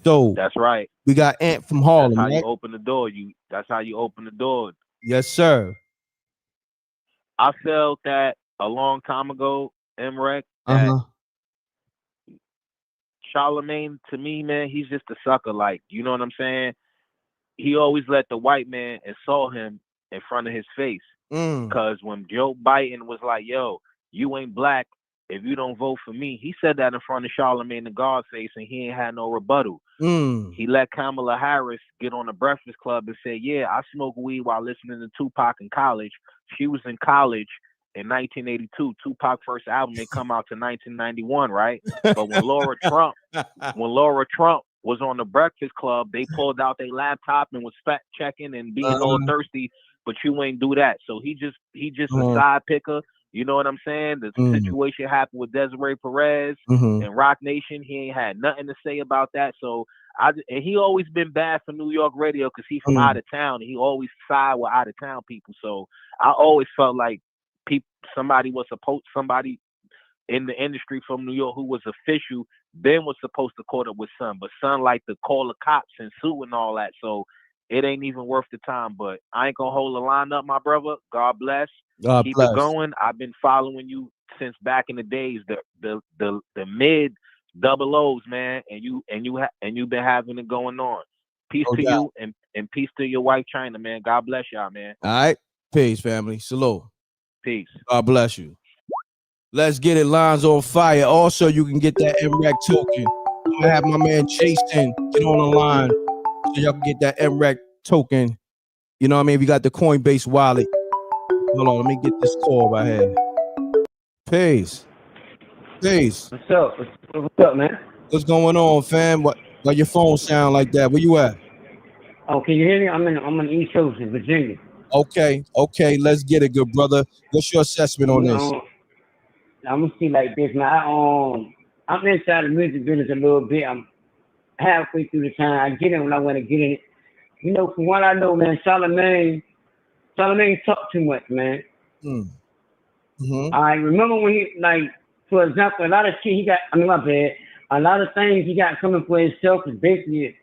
So that's right. We got Ant from Harlem. That's how right? you open the door. That's how you open the door. Yes, sir. I felt that a long time ago, M.Reck. Charlamagne, to me, man, he's just a sucker. Like, you know what I'm saying? He always let the white man insult him in front of his face. Because when Joe Biden was like, yo, you ain't black, if you don't vote for me, he said that in front of Charlamagne the God face, and he ain't had no rebuttal. He let Kamala Harris get on the Breakfast Club and say, yeah, I smoke weed while listening to Tupac in college. She was in college in 1982. Tupac's first album didn't come out to 1991, right? But when Laura Trump was on the Breakfast Club, they pulled out their laptop and was fact checking and being all thirsty, but you ain't do that. So he just a side picker. You know what I'm saying? The situation happened with Desiree Perez and Rock Nation. He ain't had nothing to say about that. So and he always been bad for New York radio because he's from out of town. And he always side with out of town people. So I always felt like somebody in the industry from New York who was official then was supposed to caught up with Son. But Son like to call the cops and sue and all that. So it ain't even worth the time. But I ain't gonna hold the line up, my brother. God bless. Keep it going. I've been following you since back in the days, the mid double O's, man, and you've been having it going on. Peace to you and peace to your wife, China, man. God bless y'all, man. All right, peace, family. Salute. Peace. God bless you. Let's get it. Lines on fire. Also, you can get that M.Reck token. I'm gonna have my man Jason get on the line so y'all can get that M.Reck token. You know what I mean? We got the Coinbase wallet. Hold on, let me get this call right here. Peace. Peace. What's up? What's up, man? What's going on, fam? Why your phone sound like that? Where you at? Oh, can you hear me? I'm on the East Coast in Virginia. Okay, let's get it, good brother. What's your assessment on this? I'm gonna see like this, man. I'm inside the music business a little bit. I'm halfway through the time. I get it when I want to get in it. You know, from what I know, man, Charlamagne talk too much, man. I remember when he, like, for example, a lot of shit he got, my bad, a lot of things he got coming for himself is basically,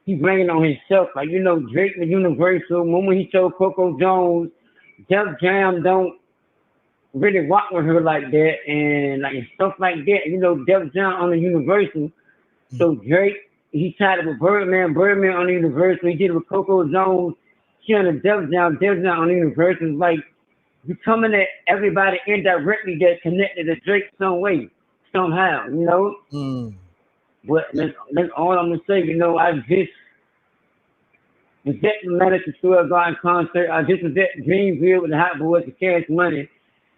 he bringing on himself. Like, you know, Drake the Universal, when he told Coco Jones, Def Jam don't really rock with her like that, and like stuff like that. You know, Def Jam on the Universal. So Drake, he tied it with Birdman on the Universal. He did it with Coco Jones. She on the Def Jam on the Universal. Like, you coming at everybody indirectly that connected to Drake some way, somehow, you know? But that's all I'm gonna say. You know, I just was at the Madison Square Garden concert. I just was at Dreamville with the Hot Boys to Cash Money.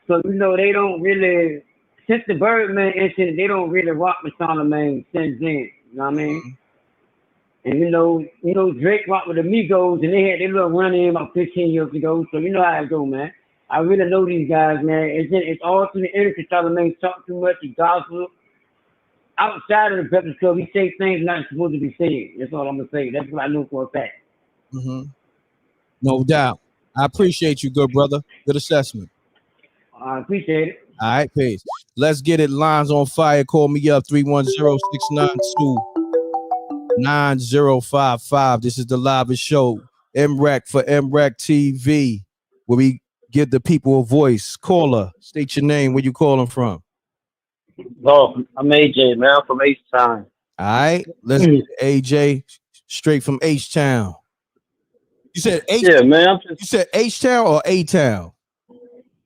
So, you know, they don't really, since the Birdman incident, they don't really rock with Charlamagne since then. You know what I mean? And you know, Drake rocked with the Migos, and they had their little run in about 15 years ago. So you know how it go, man. I really know these guys, man. It's all through the industry. Charlamagne talk too much. He gossip. Outside of the Breakfast Club, he say things not supposed to be said. That's all I'm gonna say. That's what I know for a fact. No doubt. I appreciate you, good brother. Good assessment. I appreciate it. All right, peace. Let's get it. Lines on fire. Call me up 310-692-9055. This is the live show. M.Reck for M.Reck TV, where we give the people a voice. Caller, state your name. Where you calling from? Oh, I'm AJ, man. I'm from H-Town. All right, let's get AJ straight from H-Town. You said H? Yeah, man. You said H-Town or A-Town?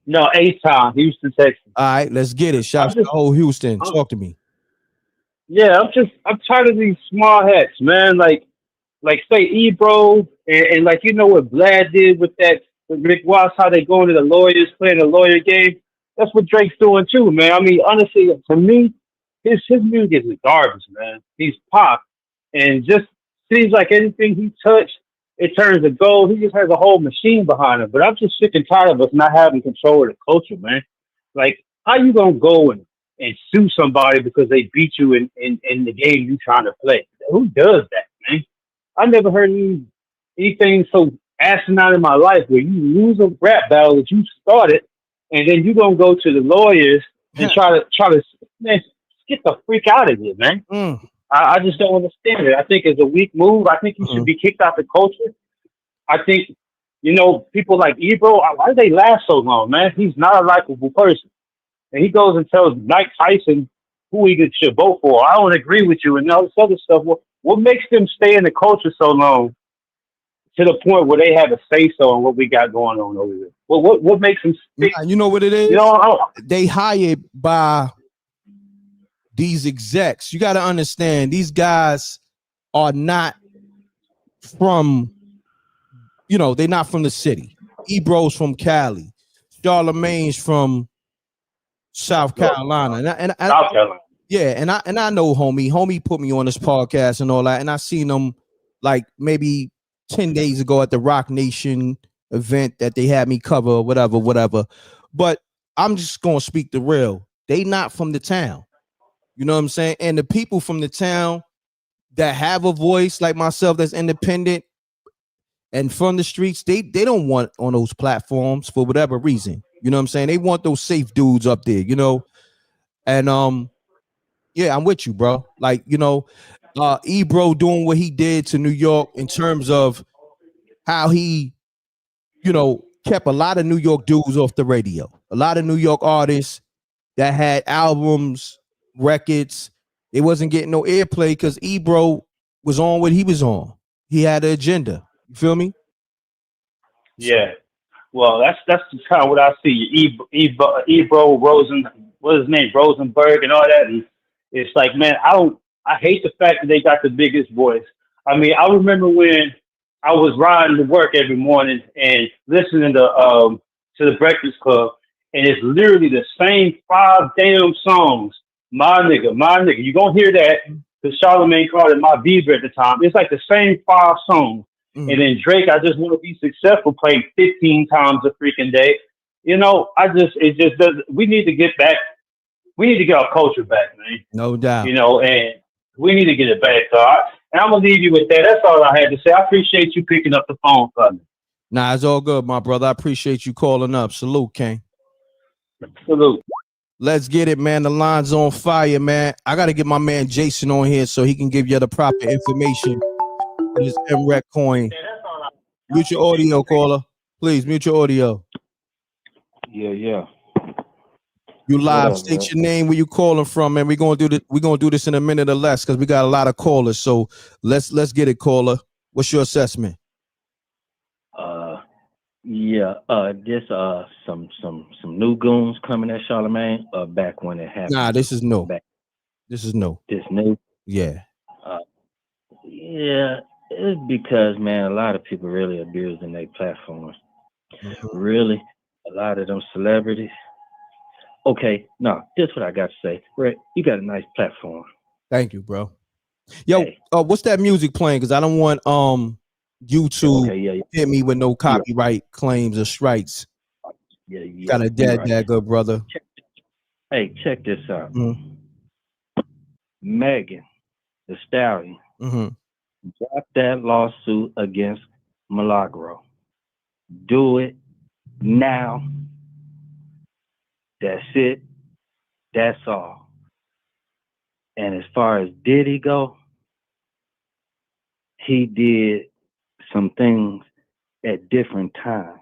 No, H-Town, Houston, Texas. All right, let's get it. Shout out to the whole Houston. Talk to me. Yeah, I'm tired of these small hats, man. Like say Ebro and like, you know what Vlad did with that, with Rick Ross, how they going to the lawyers, playing the lawyer game. That's what Drake's doing too, man. I mean, honestly, to me, his music is garbage, man. He's pop, and just seems like anything he touched, it turns to gold. He just has a whole machine behind him. But I'm just sick and tired of us not having control of the culture, man. Like, how you gonna go and sue somebody because they beat you in the game you trying to play? Who does that, man? I never heard anything so asinine in my life where you lose a rap battle that you started, and then you gonna go to the lawyers and try to man, get the freak out of here, man. I just don't understand it. I think it's a weak move. I think he should be kicked out the culture. I think, you know, people like Ebro, why do they last so long, man? He's not a likable person. And he goes and tells Mike Tyson who he should vote for. I don't agree with you and all this other stuff. What makes them stay in the culture so long to the point where they have a say-so on what we got going on over there? What makes them stick? You know what it is? You know, they hired by these execs. You got to understand, these guys are not from, they're not from the city. Ebro's from Cali. Charlamagne's from South Carolina. South Carolina. Yeah, and I know homie. Homie put me on this podcast and all that, and I seen him like maybe 10 days ago at the Rock Nation event that they had me cover or whatever. But I'm just gonna speak the real. They not from the town. You know what I'm saying? And the people from the town that have a voice like myself that's independent and from the streets, they don't want on those platforms for whatever reason. You know what I'm saying? They want those safe dudes up there, And yeah, I'm with you, bro. Like, Ebro doing what he did to New York in terms of how he, kept a lot of New York dudes off the radio. A lot of New York artists that had albums, records, they wasn't getting no airplay because Ebro was on what he was on. He had an agenda. You feel me? Yeah. Well, that's kind of what I see. Ebro Rosen, what's his name, Rosenberg, and all that. And it's like, man, I hate the fact that they got the biggest voice. I mean, I remember when I was riding to work every morning and listening to the Breakfast Club, and it's literally the same 5 damn songs. My nigga. You're gonna hear that because Charlamagne called it my Bieber at the time. It's like the same 5 songs. And then Drake, I just want to be successful, played 15 times a freaking day. It just doesn't. We need to get back. We need to get our culture back, man. No doubt. And we need to get it back. So I'm gonna leave you with that. That's all I had to say. I appreciate you picking up the phone for me. Nah, it's all good, my brother. I appreciate you calling up. Salute, King. Salute. Let's get it, man. The line's on fire, man. I got to get my man Jason on here so he can give you the proper information for this M.Reck coin. Mute your audio, caller. Please, mute your audio. Yeah. You live. State your name, where you calling from, man. We're gonna do this in a minute or less because we got a lot of callers. So let's get it, caller. What's your assessment? Just some new goons coming at Charlamagne back when it happened. Nah, this is new. This is new. This new? Yeah. Yeah, it's because, man, a lot of people really abusing their platforms. Really, a lot of them celebrities. Okay, no, this is what I got to say. Rick, you got a nice platform. Thank you, bro. Yo, what's that music playing? Because I don't want YouTube hit me with no copyright claims or strikes. Yeah. Got a dad, good brother. Check this out. Megan Thee Stallion dropped that lawsuit against Milagro. Do it now. That's it. That's all. And as far as Diddy go, he did some things at different times.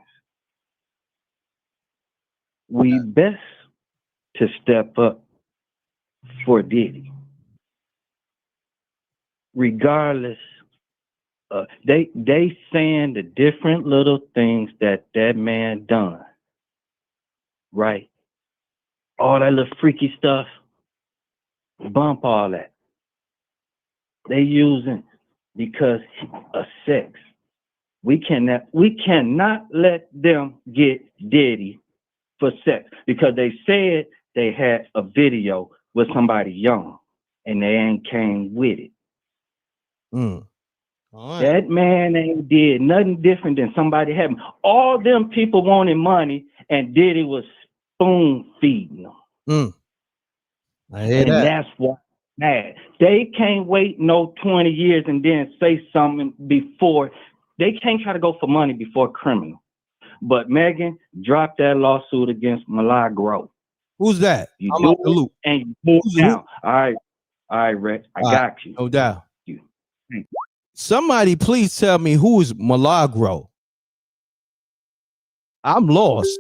We best to step up for Diddy. Regardless, they saying the different little things that man done, right? All that little freaky stuff, bump all that. They using because of sex. We cannot let them get Diddy for sex because they said they had a video with somebody young and they ain't came with it. That man ain't did nothing different than somebody having. All them people wanted money and Diddy was spoon feeding them. I hear that. That's why mad. They can't wait no 20 years and then say something before. They can't try to go for money before criminal. But Megan dropped that lawsuit against Milagro. Who's that? You I'm do out the loop. and you move down. All right, Rick. I got you. No doubt. Somebody please tell me who is Milagro. I'm lost.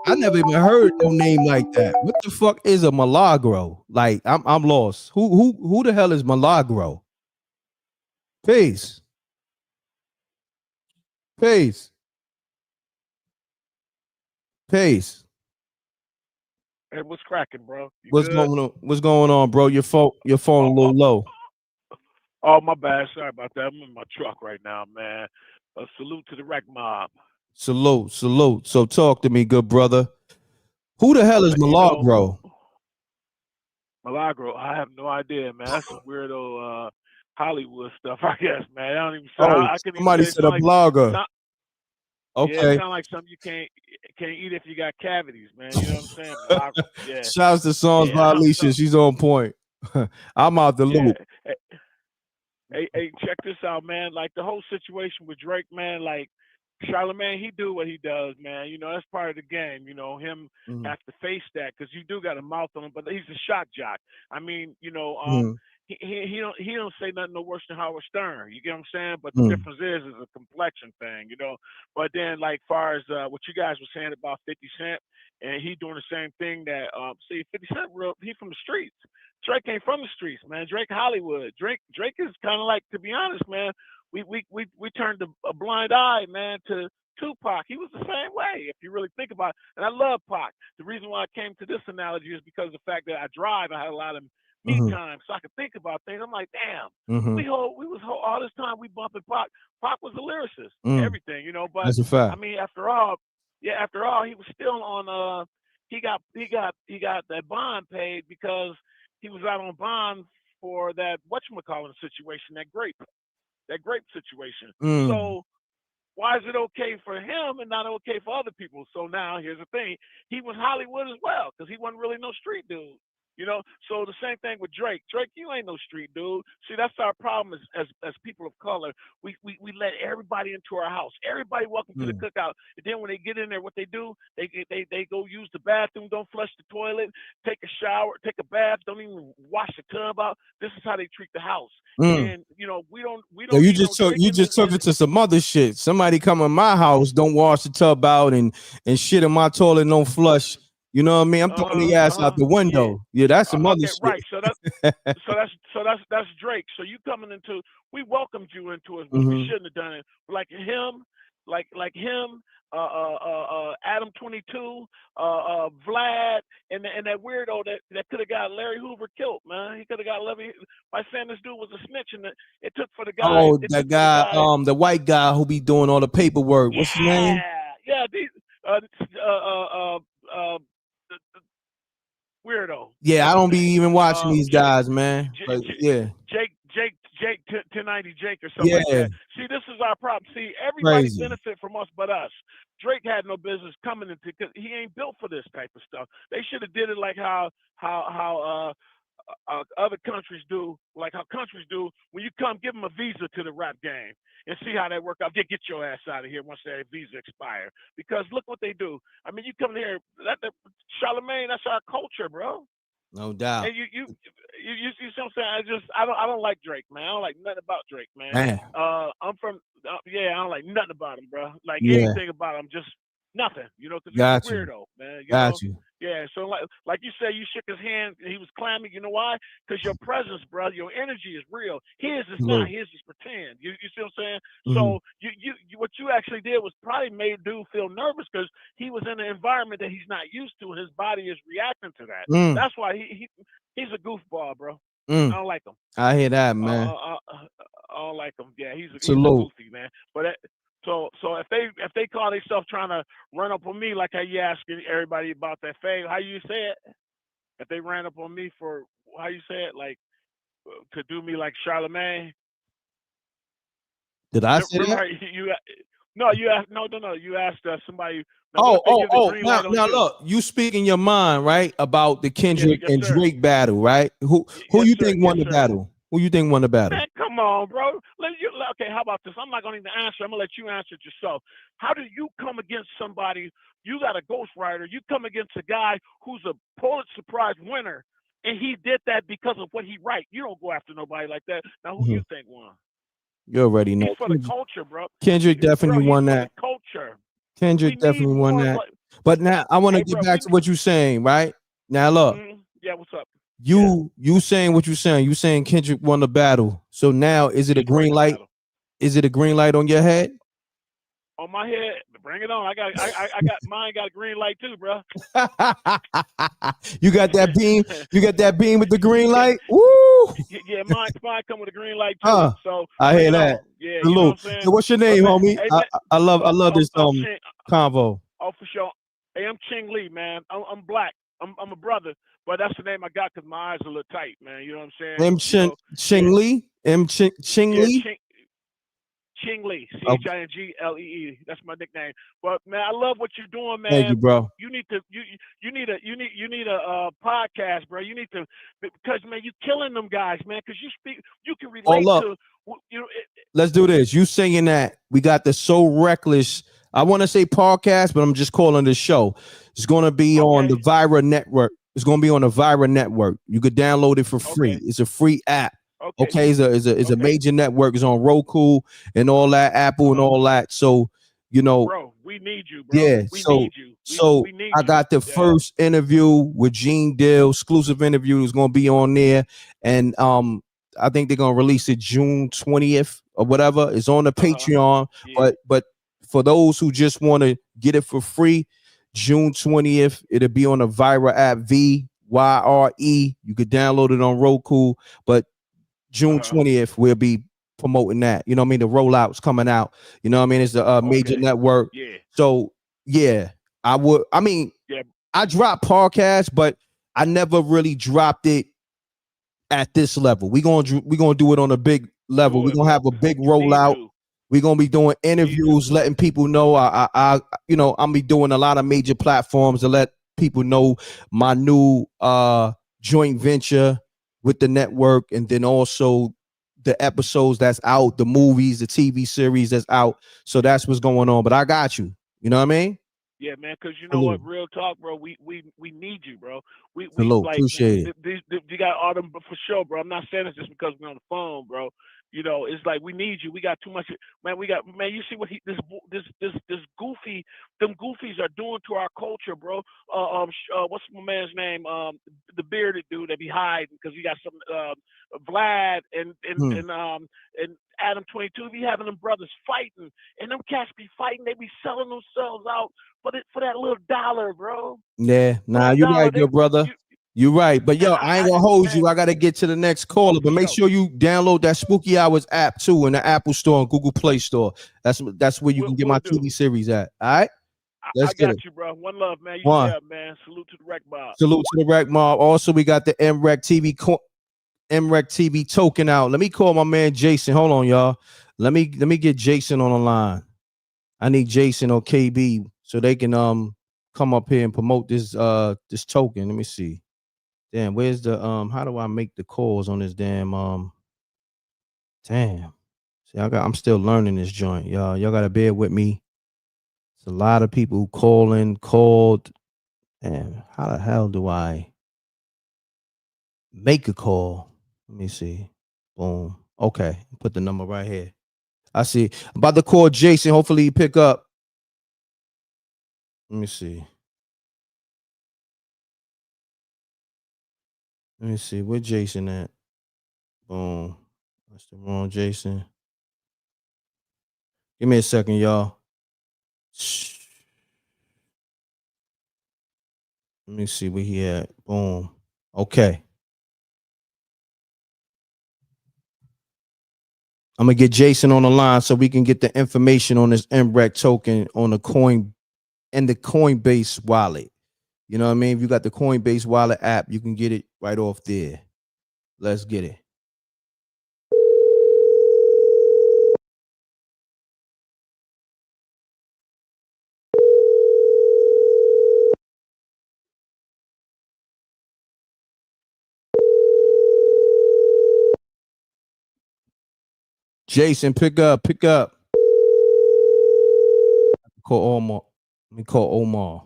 I never even heard no name like that. What the fuck is a Milagro? Like I'm lost. Who the hell is Milagro? Peace. Peace. Hey, what's cracking, bro? You What's good? going on? What's going on, bro? Your phone a little low. Oh, my bad. Sorry about that. I'm in my truck right now, man. A salute to the wreck mob. Salute. So talk to me, good brother. Who the hell is Milagro? Milagro, I have no idea, man. That's some weirdo Hollywood stuff, I guess, man. I don't even sound. I can Somebody even say said a blogger. Yeah, Okay. it sounds like something you can't eat if you got cavities, man. You know what I'm saying? Milagro, yeah. Shouts to Songs Yeah, by Alicia. She's on point. I'm out the loop. Hey, check this out, man. Like the whole situation with Drake, man. Like Charlamagne, he do what he does, man. You know, that's part of the game. You know, him have to face that because you do got a mouth on him, but he's a shock jock. I mean, you know, he don't say nothing no worse than Howard Stern. You get what I'm saying? But the difference is a complexion thing, you know. But then, like, far as what you guys were saying about 50 Cent, and he doing the same thing that see 50 Cent he from the streets. Drake ain't from the streets, man. Drake Hollywood. Drake is kind of like, to be honest, man. We turned a blind eye, man, to Tupac. He was the same way, if you really think about it. And I love Pac. The reason why I came to this analogy is because of the fact that I drive. I had a lot of me time, so I could think about things. I'm like, damn, we was all this time we bumping Pac. Pac was a lyricist, everything, you know. But that's a fact. I mean, after all, he was still on. He got that bond paid because he was out on bond for that whatchamacallit situation, that grape situation. So why is it okay for him and not okay for other people? So now here's the thing. He was Hollywood as well because he wasn't really no street dude. You know, so the same thing with Drake. Drake, you ain't no street dude. See, that's our problem as people of color. We let everybody into our house. Everybody welcome to the cookout. And then when they get in there, what they do, they go use the bathroom, don't flush the toilet, take a shower, take a bath, don't even wash the tub out. This is how they treat the house. And you know, we don't. Yo, you just took it to some other shit. Somebody come in my house, don't wash the tub out and shit in my toilet, don't flush. You know what I mean? I'm throwing the ass out the window. Yeah, that's some other shit. Right. So that's Drake. So you coming into, we welcomed you into it, which we shouldn't have done it. Like him, Adam 22, Vlad, and that weirdo that could have got Larry Hoover killed, man. He could have got Levy by saying this dude was a snitch, and it took for the guy. Oh, that guy, the white guy who be doing all the paperwork. What's his name? Yeah, these weirdo. Yeah, I don't be even watching these guys, man. But yeah. Jake 1090 Jake or something like that. See, this is our problem. See, everybody benefit from us but us. Drake had no business coming into, because he ain't built for this type of stuff. They should have did it like how other countries do, like how countries do. When you come, give them a visa to the rap game and see how that work out. Get your ass out of here once that visa expire. Because look what they do. I mean, you come here, that Charlamagne, that's our culture, bro. No doubt. And you see what I'm saying? I don't like Drake, man. I don't like nothing about Drake, man. I'm from I don't like nothing about him, bro. Like anything about him, just nothing. You know, because he's a weirdo, man. You know? Yeah. So like you said, you shook his hand and he was clammy. You know why? Because your presence, bro, your energy is real. His is not. His is pretend. You see what I'm saying? So you what you actually did was probably made dude feel nervous because he was in an environment that he's not used to, and his body is reacting to that. That's why he's a goofball, bro. I don't like him. I hear that, man. I don't like him. Yeah, he's a goofy, man. But so if they call themselves trying to run up on me like how you asking everybody about that fame, how you say it? If they ran up on me for how you say it, like to do me like Charlamagne. Did I say that? You asked somebody. Now look, you speaking your mind, right? About the Kendrick and Drake battle, right? Who you think won the battle? Who you think won the battle? Man, come on, bro. Okay, how about this? I'm not going to even answer. I'm going to let you answer it yourself. How do you come against somebody? You got a ghostwriter. You come against a guy who's a Pulitzer Prize winner, and he did that because of what he write. You don't go after nobody like that. Now, who you think won? You already know. He's for the culture, bro. Kendrick definitely won that. Culture. Kendrick definitely won that. But now I want to get back to what you're saying, right? Now look. Yeah, what's up? You saying what you're saying. You saying Kendrick won the battle. So now is it a green light? Is it a green light on your head? On my head, Bring it on. I got mine. Got a green light too, bro. You got that beam. You got that beam with the green light. Woo! Yeah, mine come with a green light too. So I bring hear it that. on. Yeah, you know Salute. what I'm saying. Hey, what's your name, man, homie? hey, man, I love this convo. Oh, for sure. Hey, I'm Ching Lee, man. I'm black. I'm a brother, but that's the name I got because my eyes are a little tight, man. You know what I'm saying? Ching Lee. Ching Lee. Ching Lee, Chinglee. That's my nickname. But man, I love what you're doing, man. Thank you, bro. You need a podcast, bro. You need to, because man, you killing them guys, man. Because you can relate to, you know. Let's do this. You saying that we got the So Reckless. I want to say podcast, but I'm just calling this show. It's going to be on the Vira network. It's going to be on the Vira network. You could download it for free. It's a free app. Okay, it's a major network. It's on Roku and all that, Apple and all that. So, you know, bro, we need you, bro. Yeah. We So, need you. We need I got the first interview with Gene Dill, exclusive interview is going to be on there, and I think they're going to release it June 20th or whatever. It's on the Patreon, but for those who just want to get it for free, June 20th, it'll be on the Vira app, VYRE. You could download it on Roku, but June 20th, we'll be promoting that. You know what I mean? The rollout's coming out. You know what I mean? It's a major network. Yeah. So, yeah, I dropped podcasts, but I never really dropped it at this level. We're going to do it on a big level. We're going to have a big rollout. We're going to be doing interviews, letting people know. I'm be doing a lot of major platforms to let people know my new joint venture with the network, and then also the episodes that's out, the movies, the TV series that's out. So that's what's going on. But I got you. You know what I mean? Yeah, man. Because you know what, real talk, bro. We need you, bro. We Salute. like Appreciate it. You got all them for sure, bro. I'm not saying this just because we're on the phone, bro. You know, it's like we need you. We got too much, man. You see what this goofy, them goofies are doing to our culture, bro. What's my man's name? The bearded dude that be hiding because he got some Vlad and Adam 22. Be having them brothers fighting, and them cats be fighting. They be selling themselves out for that little dollar, bro. Yeah, nah, you're right, good brother. You're right, but yo, I ain't gonna hold you. I gotta get to the next caller, but make sure you download that Spooky Hours app too in the Apple Store and Google Play Store. That's where you can get my TV series at. All right, I got you, bro. One love, man. You there, man. Salute to the Rec Mob. Salute to the Rec Mob. Also, we got the MRecktv MRecktv token out. Let me call my man Jason. Hold on, y'all. Let me get Jason on the line. I need Jason or KB so they can come up here and promote this token. Let me see. Damn, where's the how do I make the calls on this damn damn. See, I'm still learning this joint, y'all. Y'all gotta bear with me. It's a lot of people called. And how the hell do I make a call? Let me see. Boom. Okay, put the number right here. I see. I'm about to call Jason. Hopefully he pick up. Let me see. Let me see. Where Jason at? Boom. That's the wrong Jason. Give me a second, y'all. Let me see where he at. Boom. Okay. I'm gonna get Jason on the line so we can get the information on this M.Reck token on the coin and the Coinbase wallet. You know what I mean? If you got the Coinbase wallet app, you can get it right off there. Let's get it. Jason, pick up. Call Omar. Let me call Omar.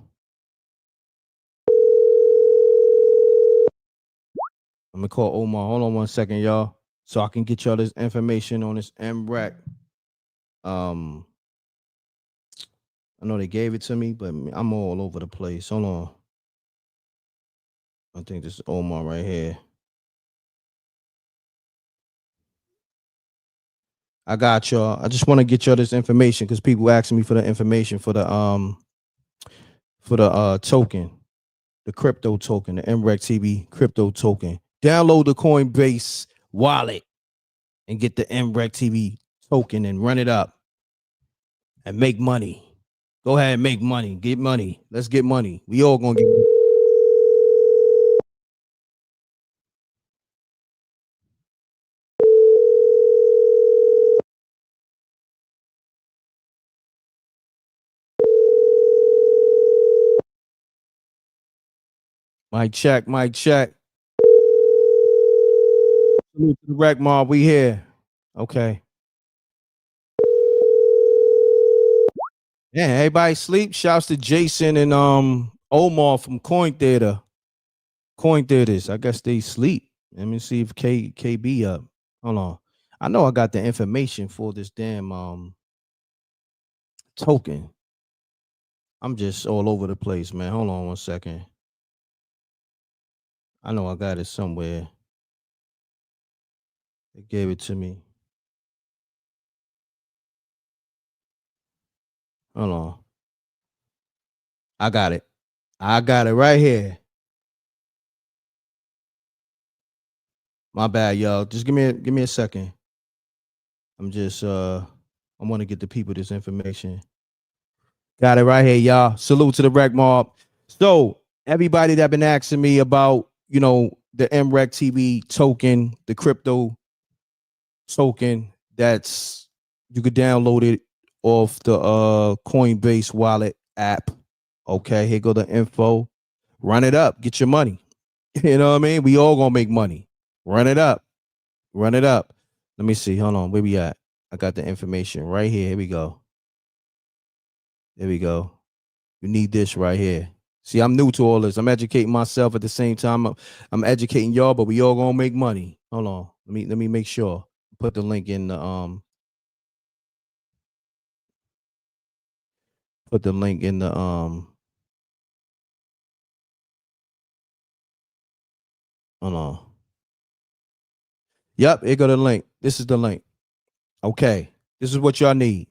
Let me call Omar. Hold on 1 second, y'all. So I can get y'all this information on this M.Reck. I know they gave it to me, but I'm all over the place. Hold on. I think this is Omar right here. I got y'all. I just want to get y'all this information because people asking me for the information for the token, the crypto token, the MRECK TV crypto token. Download the Coinbase wallet and get the MRECK TV token and run it up and make money. Go ahead and make money. Get money. Let's get money. We all gonna get money. Mic check, mic check. Salute to the Rec Mob. We here. Okay. Yeah, everybody sleep. Shouts to Jason and Omar from Coin Theaters. I guess they sleep. Let me see if KB up. Hold on. I know I got the information for this damn token. I'm just all over the place, man. Hold on 1 second. I know I got it somewhere. They gave it to me. Hold on. I got it. I got it right here. My bad, y'all. Just give me a second. I'm just I want to get the people this information. Got it right here, y'all. Salute to the Rec Mob. So everybody that been asking me about, you know, the MRECK TV token, the crypto token, that's you could download it off the Coinbase wallet app. Okay, here go the info. Run it up, get your money. You know what I mean? We all gonna make money. Run it up. Run it up. Let me see. Hold on. Where we at? I got the information right here. Here we go. There we go. You need this right here. See, I'm new to all this. I'm educating myself at the same time. I'm educating y'all, but we all gonna make money. Hold on. Let me make sure. Put the link in the put the link in the hold on. Yep, here go the link. This is the link. Okay. This is what y'all need.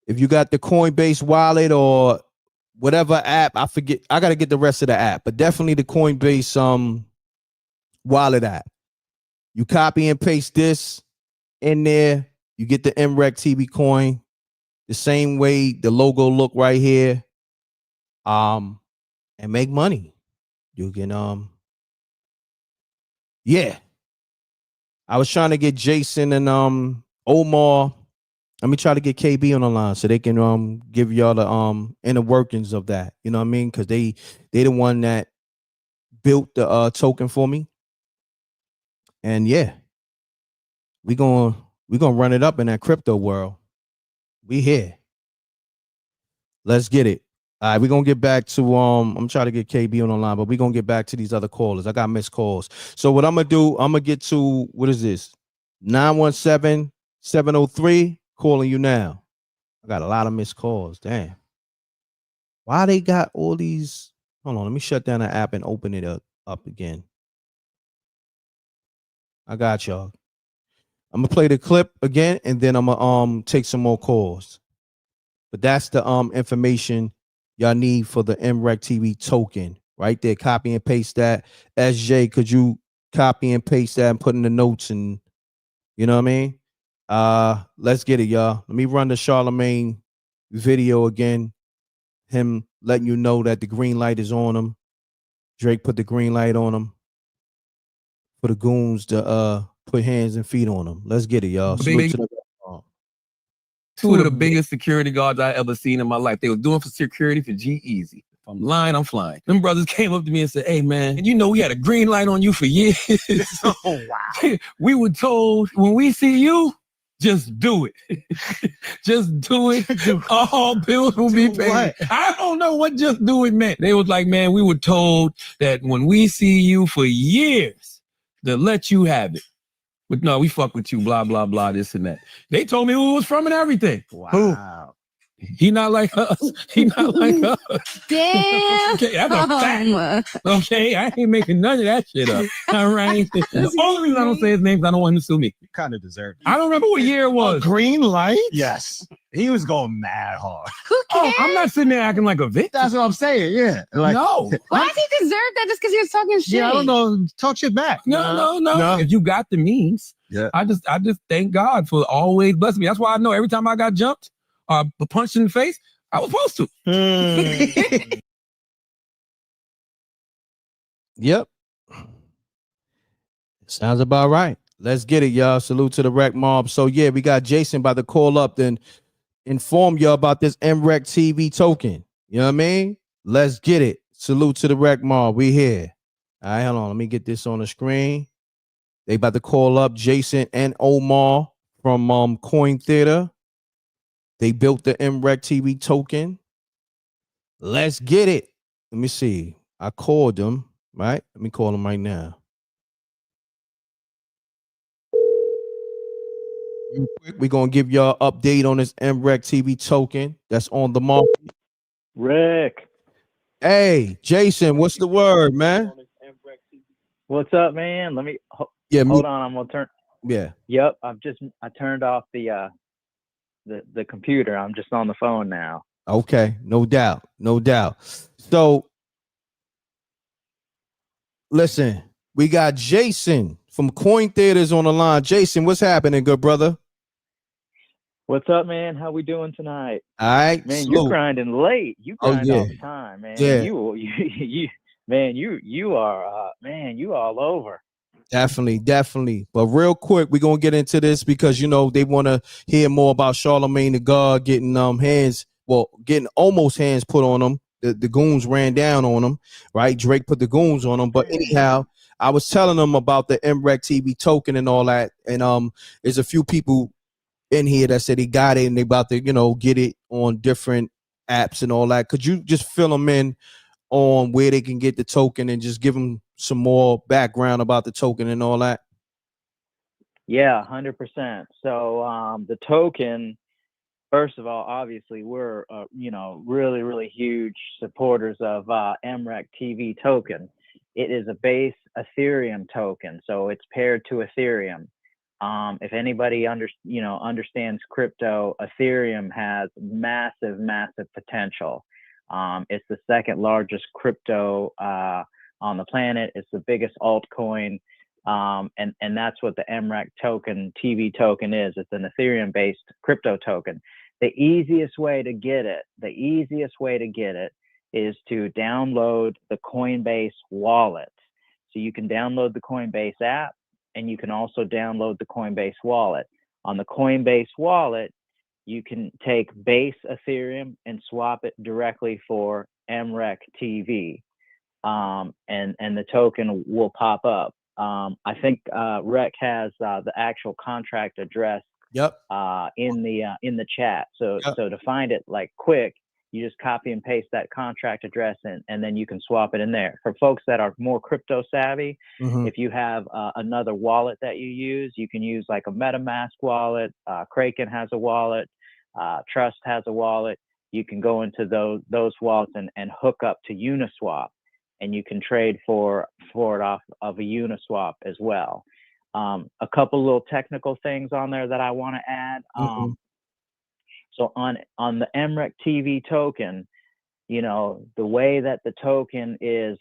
If you got the Coinbase wallet or whatever app, I forget. I got to get the rest of the app, but definitely the Coinbase wallet app. You copy and paste this in there. You get the MRECK TV coin the same way the logo look right here. And make money. You can yeah. I was trying to get Jason and Omar. Let me try to get KB on the line so they can give y'all the inner workings of that. You know what I mean? Because they the one that built the token for me. And yeah, we gonna run it up in that crypto world. We here. Let's get it. All right, we're gonna get back to I'm trying to get KB on the line, but we're gonna get back to these other callers. I got missed calls. So what I'm gonna do, I'm gonna get to what is this? 917-703, calling you now. I got a lot of missed calls. Damn. Why they got all these? Hold on, let me shut down the app and open it up again. I got y'all. I'm gonna play the clip again, and then I'm gonna take some more calls. But that's the information y'all need for the MRECK TV token right there. Copy and paste that. SJ, could you copy and paste that and put in the notes, and you know what I mean? Let's get it, y'all. Let me run the Charlamagne video again. Him letting you know that the green light is on him. Drake put the green light on him for the goons to put hands and feet on him. Let's get it, y'all. Two of the biggest security guards I ever seen in my life. They were doing for security for G-Eazy. If I'm lying, I'm flying. Them brothers came up to me and said, hey, man, you know we had a green light on you for years. Oh, wow. We were told, when we see you, just do it. Just do it. All bills will be paid. What? I don't know what just do it meant. They was like, man, we were told that when we see you for years, to let you have it. But no, we fuck with you, blah, blah, blah, this and that. They told me who it was from and everything. Wow. He not like us. He not like us. Damn. Okay, that's a fact. Okay, I ain't making none of that shit up. All right. The only reason I don't say his name is I don't want him to sue me. Kind of deserved it. I don't remember what year it was. Green light? Yes. He was going mad hard. Who cares? I'm not sitting there acting like a victim. That's what I'm saying. Yeah. Like, no. Why does he deserve that just because he was talking shit? Yeah, I don't know. Talk shit back. No. If you got the means, yeah. I just thank God for always blessing me. That's why I know every time I got jumped or punched in the face, I was supposed to. Yep. Sounds about right. Let's get it, y'all. Salute to the Rec Mob. So yeah, we got Jason about to call up and inform y'all about this MRECK TV token. You know what I mean? Let's get it. Salute to the Rec Mob. We here. All right, hold on. Let me get this on the screen. They about to call up Jason and Omar from Coin Theater. They built the MRECK TV token. Let's get it. Let me see. I called them, right? Let me call them right now. Real quick, we're going to give y'all an update on this MRECK TV token that's on the market. Rick. Hey, Jason, what's the word, man? What's up, man? Let me hold on. I'm gonna turn. Yeah. Yep. I turned off the computer. I'm just on the phone now. Okay, no doubt, no doubt. So, listen, we got Jason from Coin Theaters on the line. Jason, what's happening, good brother? What's up, man? How we doing tonight? All right, man. salute. You grinding late. You grind all the time, man. Yeah. You man. You are man. You all over. Definitely. But real quick, we're gonna get into this because they want to hear more about Charlamagne the God getting getting almost hands put on him. The goons ran down on him, right? Drake put the goons on him. But anyhow, I was telling them about the MRECK TV token and all that, and there's a few people in here that said he got it and they about to get it on different apps and all that. Could you just fill them in on where they can get the token and just give them some more background about the token and all that? Yeah, 100%. So the token, first of all, obviously we're really huge supporters of MRECK TV token. It is a base Ethereum token, so it's paired to Ethereum. If anybody understands crypto, Ethereum has massive potential. It's the second largest crypto on the planet. It's the biggest altcoin, and that's what the MRECK token, TV token is. It's an Ethereum-based crypto token. The easiest way to get it is to download the Coinbase wallet. So you can download the Coinbase app, and you can also download the Coinbase wallet. On the Coinbase wallet, you can take base Ethereum and swap it directly for MRECK TV, and the token will pop up. I think Rec has the actual contract address. Yep. In the chat. So to find it like quick, you just copy and paste that contract address and then you can swap it in there. For folks that are more crypto savvy, if you have another wallet that you use, you can use like a MetaMask wallet. Kraken has a wallet. Trust has a wallet. You can go into those wallets and hook up to Uniswap, and you can trade for it off of a Uniswap as well. A couple little technical things on there that I want to add. So on the MRECK TV token, the way that the token is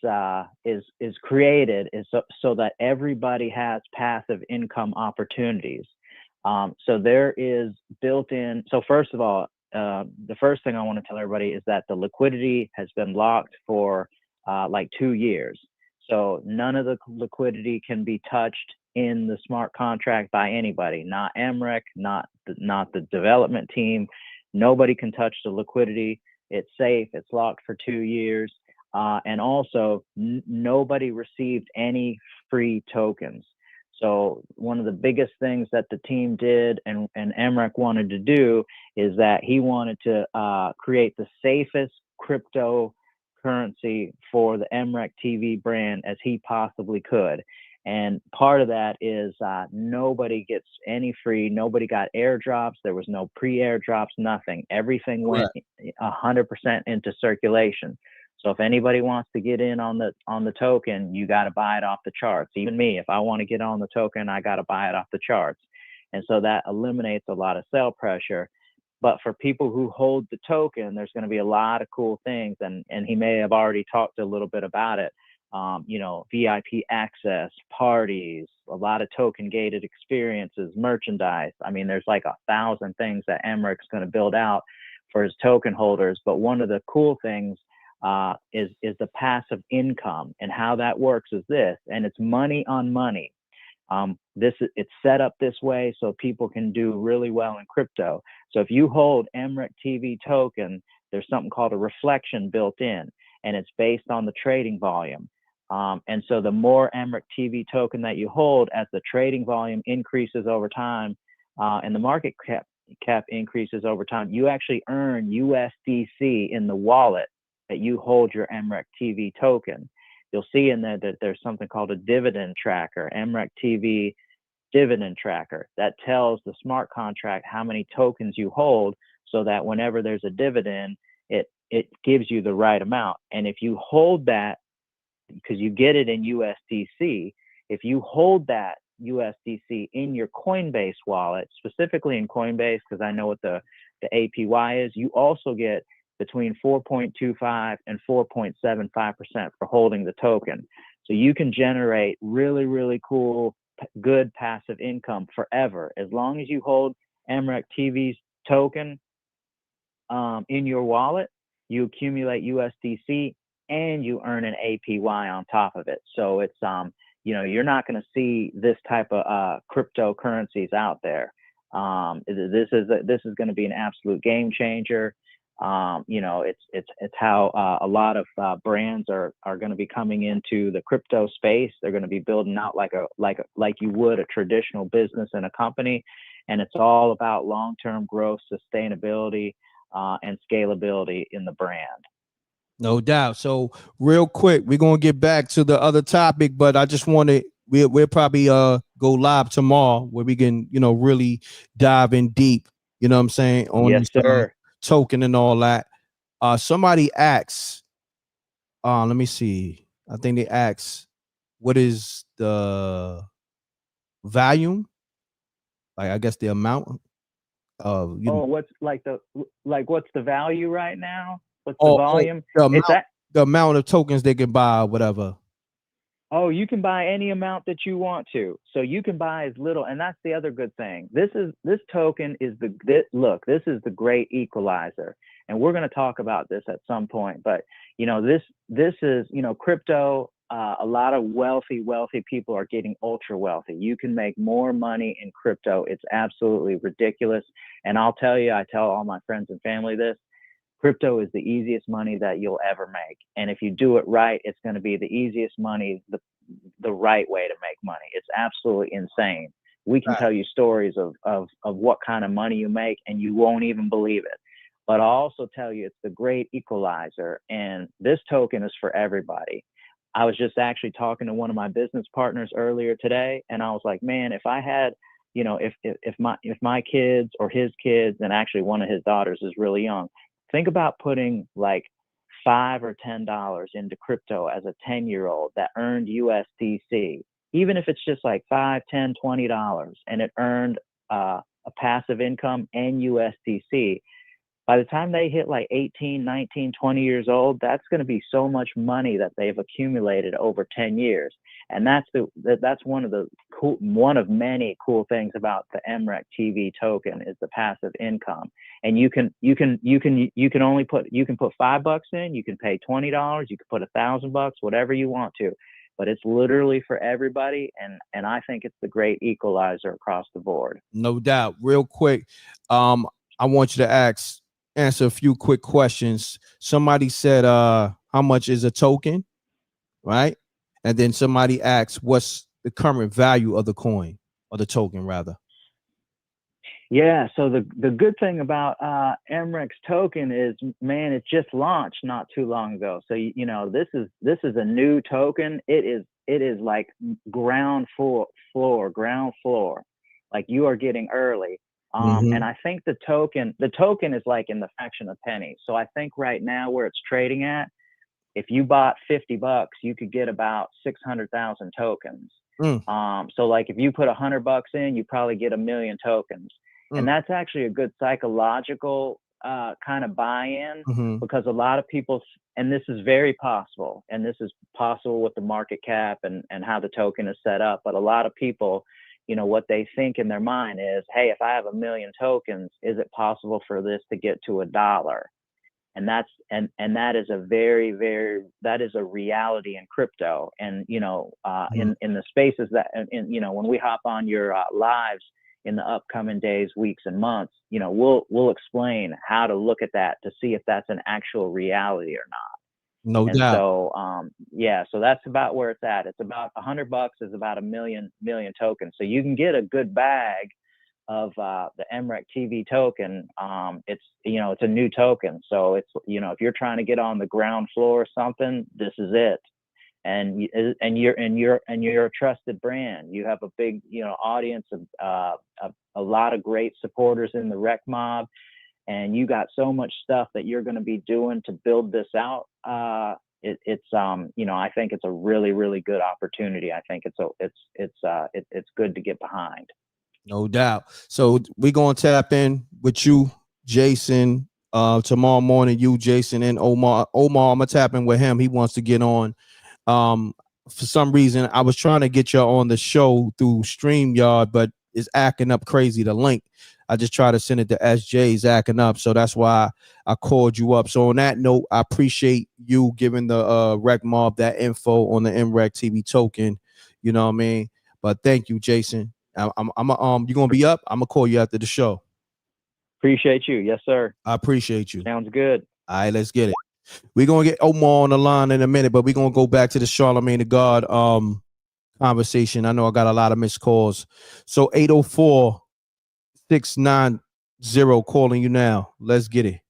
created is so that everybody has passive income opportunities. So there is built-in. So first of all, the first thing I want to tell everybody is that the liquidity has been locked for like 2 years. So none of the liquidity can be touched in the smart contract by anybody, not MRECK, not the development team. Nobody can touch the liquidity. It's safe. It's locked for 2 years. And also, nobody received any free tokens. So one of the biggest things that the team did and MRECK wanted to do is that he wanted to create the safest cryptocurrency for the MRECK TV brand as he possibly could. And part of that is nobody gets any free. Nobody got airdrops. There was no pre-airdrops, nothing. Everything went 100% into circulation. So if anybody wants to get in on the token, you got to buy it off the charts. Even me, if I want to get on the token, I got to buy it off the charts. And so that eliminates a lot of sell pressure. But for people who hold the token, there's going to be a lot of cool things. And he may have already talked a little bit about it. You know, VIP access, parties, a lot of token gated experiences, merchandise. I mean, there's like 1,000 things that M.Reck's going to build out for his token holders. But one of the cool things is the passive income, and how that works is this, and it's money on money. It's set up this way so people can do really well in crypto. So if you hold MRecktv token, there's something called a reflection built in, and it's based on the trading volume. And so the more MRecktv token that you hold, as the trading volume increases over time, and the market cap increases over time, you actually earn USDC in the wallet that you hold your MRecktv token. You'll see in there that there's something called a dividend tracker, MRecktv dividend tracker, that tells the smart contract how many tokens you hold, so that whenever there's a dividend, it gives you the right amount. And if you hold that, because you get it in USDC, if you hold that USDC in your Coinbase wallet, specifically in Coinbase, because I know what the APY is, you also get between 4.25 and 4.75% for holding the token. So you can generate really, really cool, good passive income forever. As long as you hold MRecktv's token in your wallet, you accumulate USDC and you earn an APY on top of it. So it's, you know, you're not going to see this type of cryptocurrencies out there. This is going to be an absolute game changer. You know, it's how a lot of brands are going to be coming into the crypto space. They're going to be building out like you would a traditional business and a company, and it's all about long-term growth, sustainability, and scalability in the brand. No doubt. So real quick, we're gonna get back to the other topic, but I just want to we'll probably go live tomorrow where we can, you know, really dive in deep. You know what I'm saying? On Yes, sir. Token and all that. Somebody asks, let me see. I think they asked, what is the volume? Like, I guess the amount of, you know, what's the value right now? What's the volume? The amount of tokens they can buy or whatever. Oh, you can buy any amount that you want to. So you can buy as little, and that's the other good thing. This token is this is the great equalizer. And we're going to talk about this at some point, but you know, this is, you know, crypto, a lot of wealthy people are getting ultra wealthy. You can make more money in crypto. It's absolutely ridiculous. And I'll tell you, I tell all my friends and family this, crypto is the easiest money that you'll ever make. And if you do it right, it's going to be the easiest money, the right way to make money. It's absolutely insane. We can tell you stories of what kind of money you make, and you won't even believe it. But I'll also tell you it's the great equalizer, and this token is for everybody. I was just actually talking to one of my business partners earlier today, and I was like, man, if I had, you know, if my kids or his kids, and actually one of his daughters is really young, think about putting like $5 or $10 into crypto as a 10-year-old that earned USDC, even if it's just like $5, $10, $20, and it earned a passive income and USDC. By the time they hit like 18, 19, 20 years old, that's going to be so much money that they've accumulated over 10 years. And that's one of many cool things about the MRecktv token is the passive income. And you can only put $5 in, you can pay $20, you can put $1,000, whatever you want to, but it's literally for everybody. And I think it's the great equalizer across the board. No doubt. Real quick, I want you to answer a few quick questions. Somebody said, how much is a token, right? And then somebody asked, what's the current value of the coin, or the token rather? Yeah, so the good thing about M.Reck's token is, man, it just launched not too long ago. So you know, this is a new token. It is like ground floor. Like you are getting early. And I think the token is like in the fraction of pennies. So I think right now where it's trading at, if you bought $50, you could get about 600,000 tokens. So like if you put $100 in, you probably get 1 million tokens. And that's actually a good psychological kind of buy-in, because a lot of people, and this is very possible, and this is possible with the market cap and how the token is set up, but a lot of people, you know, what they think in their mind is, hey, if I have 1 million tokens, is it possible for this to get to $1? And that's and that is a very, very, that is a reality in crypto. And you know, in the spaces that, you know, when we hop on your lives in the upcoming days, weeks, and months, you know, we'll explain how to look at that to see if that's an actual reality or not. No doubt. So yeah, so that's about where it's at. It's about $100 is about 1 million tokens. So you can get a good bag of the MRECK TV token. It's, you know, it's a new token. So it's, you know, if you're trying to get on the ground floor or something, this is it. And you're a trusted brand. You have a big, you know, audience of a lot of great supporters in the rec mob, and you got so much stuff that you're going to be doing to build this out. It's you know, I think it's a really, really good opportunity. I think it's good to get behind. No doubt. So we're gonna tap in with you, Jason, tomorrow morning. You, Jason, and Omar. I'm gonna tap in with him. He wants to get on. For some reason, I was trying to get you on the show through StreamYard, but it's acting up crazy. The link, I just tried to send it to SJ's acting up, so that's why I called you up. So on that note, I appreciate you giving the Rec Mob that info on the MRECK TV token. You know what I mean? But thank you, Jason. You gonna be up? I'm gonna call you after the show. Appreciate you. Yes, sir. I appreciate you. Sounds good. All right, let's get it. We're gonna get Omar on the line in a minute, but we're gonna go back to the Charlamagne the God conversation. I know I got a lot of missed calls. So 804-690 calling you now. Let's get it.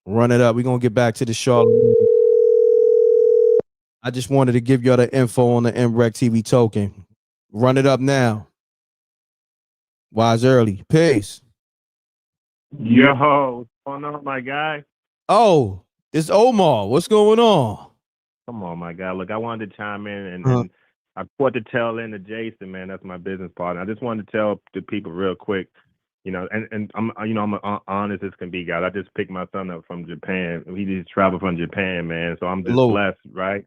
Run it up. We're gonna get back to the Charlamagne. I just wanted to give y'all the info on the MRECK TV token. Run it up now. Wise early. Peace. Yo, what's going on, my guy? Oh, it's Omar. What's going on? Come on, my guy. Look, I wanted to chime in, and I put the tail end to Jason, man. That's my business partner. I just wanted to tell the people real quick, you know, and I'm, you know, I'm honest as can be, guys. I just picked my son up from Japan. He just traveled from Japan, man. So I'm just blessed, right?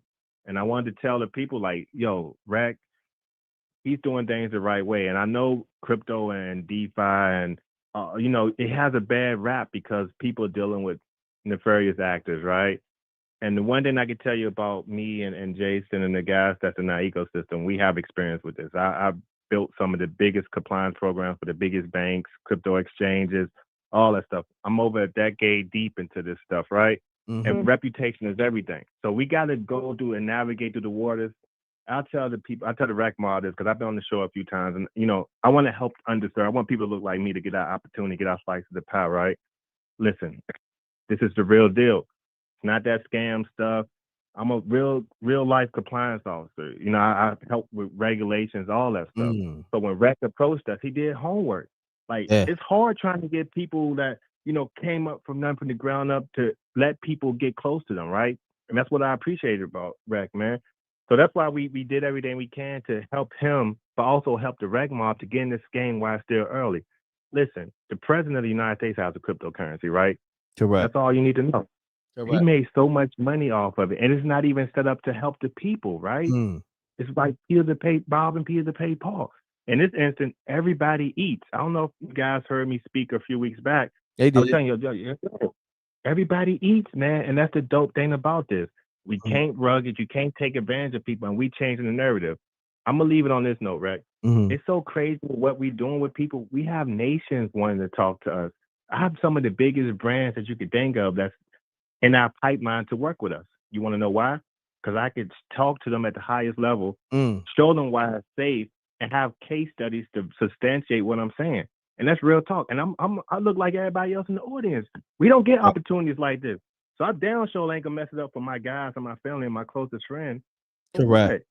And I wanted to tell the people, like, yo, Rec, he's doing things the right way. And I know crypto and DeFi and, you know, it has a bad rap because people are dealing with nefarious actors, right? And the one thing I can tell you about me and Jason and the guys that's in our ecosystem, we have experience with this. I've built some of the biggest compliance programs for the biggest banks, crypto exchanges, all that stuff. I'm over a decade deep into this stuff, right? And reputation is everything. So we got to go through and navigate through the waters. I'll tell the people, I'll tell the Rec Mob this because I've been on the show a few times, and you know, I want to help understand. I want people to look like me to get our opportunity, get our slice of the pie, right? Listen, this is the real deal. It's not that scam stuff. I'm a real life compliance officer. You know, I help with regulations, all that stuff. So when Rec approached us, he did homework. Like it's hard trying to get people that, you know, came up from nothing from the ground up to let people get close to them, right? And that's what I appreciated about Rec, man. So that's why we did everything we can to help him, but also help the Rec Mob to get in this game while it's still early. Listen, the president of the United States has a cryptocurrency, right? Correct. That's all you need to know. Correct. He made so much money off of it, and it's not even set up to help the people, right? It's like Peter to pay Bob and Peter to pay Paul. In this instance, everybody eats. I don't know if you guys heard me speak a few weeks back. They did. I was telling you, everybody eats, man, and that's the dope thing about this. We can't rug it. You can't take advantage of people, and we changing the narrative. I'm gonna leave it on this note, Rec. It's so crazy what we're doing with people. We have nations wanting to talk to us. I have some of the biggest brands that you could think of that's in our pipeline to work with us. You want to know why? Because I could talk to them at the highest level, show them why it's safe, and have case studies to substantiate what I'm saying. And that's real talk. And I look like everybody else in the audience. We don't get opportunities like this. So I damn sure ain't gonna mess it up for my guys and my family and my closest friend. Correct.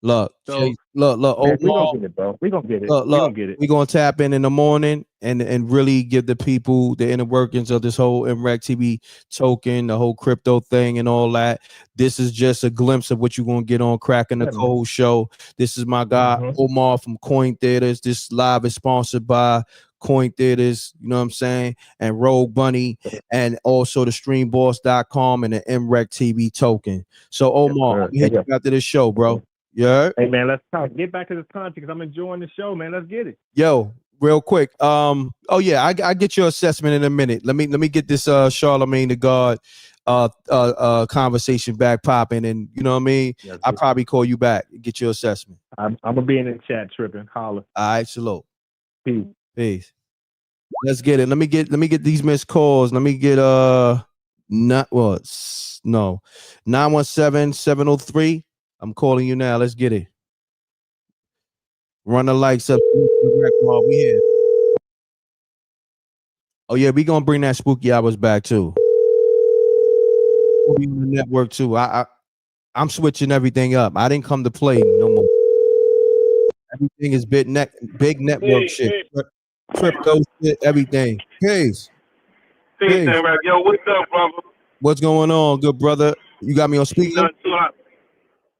Look, So, Chase, look, man, we Omar, gonna get it, bro. We gonna get it. look, We gonna get it. we gonna tap in the morning and really give the people the inner workings of this whole MRECK TV token, the whole crypto thing, and all that. This is just a glimpse of what you're gonna get on Cracking the Code show. This is my guy Omar from Coin Theaters. This live is sponsored by Coin Theaters, you know what I'm saying, and Rogue Bunny, and also the streamboss.com and the MRECK TV token. So Omar, we hit you after this show, bro. Yeah. Hey man, let's talk. Get back to this content because I'm enjoying the show, man. Let's get it. Yo, real quick. Oh yeah, I get your assessment in a minute. Let me get this Charlamagne the God conversation back popping, and you know what I mean. Yes, I'll probably call you back and get your assessment. I'm gonna be in the chat tripping. Holla. All right, salute. Peace. Peace. Let's get it. Let me get these missed calls. Let me get 917-703. I'm calling you now. Let's get it. Run the likes up. We here. Oh yeah, we gonna bring that spooky hours back too. We'll be on the network too. I'm switching everything up. I didn't come to play no more. Everything is big network shit. Crypto shit, everything. Peace. Peace. Yo, what's up, brother? What's going on, good brother? You got me on speaker?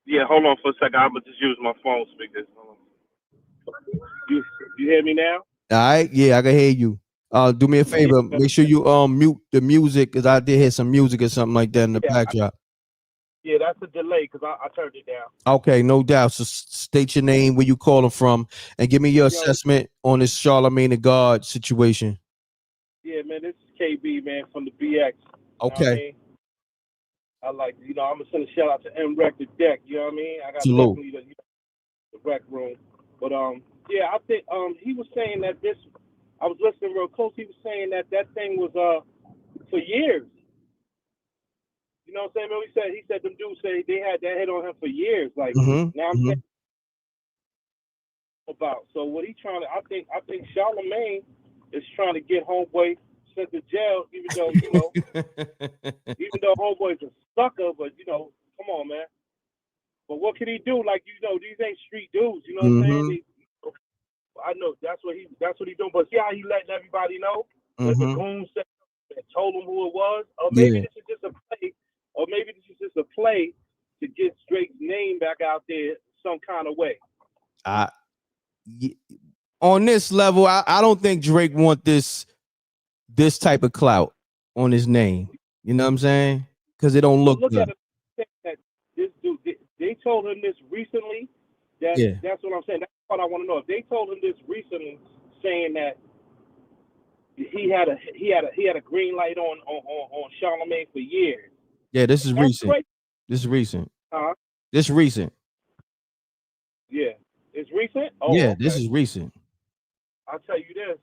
Yeah, hold on for a second. I'm gonna just use my phone speakers. You hear me now? All right, yeah, I can hear you. Do me a favor, make sure you mute the music, because I did hear some music or something like that in the backdrop. Yeah, that's a delay because I turned it down. Okay, no doubt. So state your name, where you calling from, and give me your assessment on this Charlamagne the God situation. Yeah, man, this is KB, man, from the BX. Okay. I like, I'm gonna send a shout out to M.Reck the deck. You know what I mean? I got Salute. definitely the rec room, but yeah, I think he was saying that this. I was listening real close. He was saying that thing was for years. You know what I'm saying? He said them dudes say they had that hit on him for years. Like now I'm saying about. So what he trying to? I think Charlamagne is trying to get homeboy sent to jail, even though even though homeboy's a sucker, but come on, man. But what can he do? Like these ain't street dudes. You know what I'm saying? I know that's what he's doing. But see how he letting everybody know? That the goon said and told him who it was, or maybe this is just a play, or maybe this is just a play to get Drake's name back out there some kind of way. On this level, I don't think Drake want this type of clout on his name. You know what I'm saying? Because it don't look good. That this dude, they told him this recently. That's what I'm saying. That's what I want to know. If they told him this recently, saying that he had a green light on Charlamagne for years. Yeah, this is recent. Crazy. This is recent. This recent. Yeah, it's recent. Oh, yeah, okay. This is recent. I'll tell you this.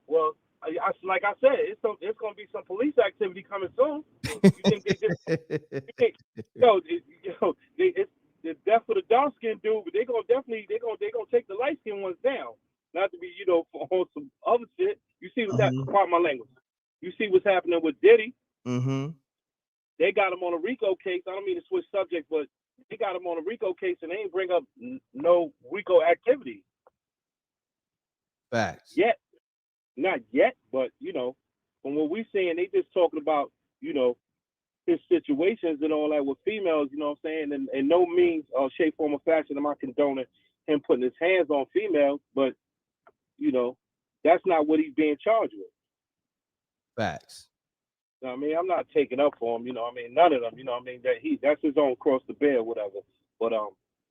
Well, like I said, it's going to be some police activity coming soon. You think they just? It's the death of the dark skinned dude, but they're gonna take the light skinned ones down. Not to be on some other shit. You see what's happening? Pardon my language. You see what's happening with Diddy? They got him on a RICO case. I don't mean to switch subject, but they got him on a RICO case, and they ain't bring up no RICO activity. Facts. Yet, not yet, but from what we're seeing, they just talking about his situations and all that with females. You know what I'm saying? And no means, shape, form, or fashion am I condoning him putting his hands on females, but that's not what he's being charged with. Facts. I mean, I'm not taking up for him, I mean, none of them, that's his own cross to bear, whatever. But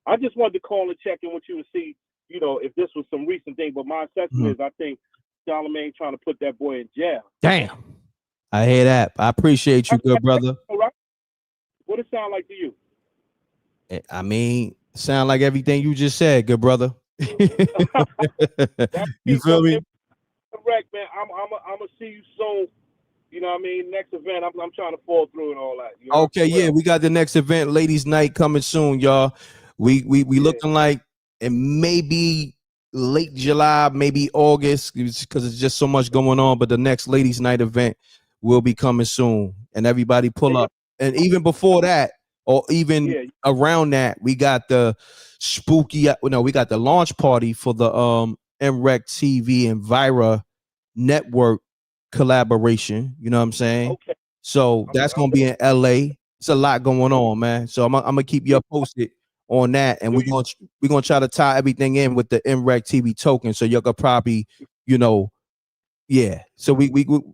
I just wanted to call and check in with you to see, if this was some recent thing. But my assessment is I think Charlamagne trying to put that boy in jail. Damn. I hear that. I appreciate you, good brother. What it sound like to you? I mean, sound like everything you just said, good brother. You feel me? Correct, man. I'm gonna see you soon. You know what I mean? Next event, I'm trying to fall through and all that. Okay, yeah, we got the next event, ladies' night, coming soon, y'all. We looking like it may be late July, maybe August, because it's just so much going on. But the next ladies' night event will be coming soon, and everybody pull up. And even before that, or even around that, we got the we got the launch party for the MRECK TV and Vira network collaboration. You know what I'm saying? Okay. So that's gonna be in LA. It's a lot going on, man. So I'm gonna keep you posted on that, and we're gonna try to tie everything in with the MRECK TV token, so you could probably, So we working.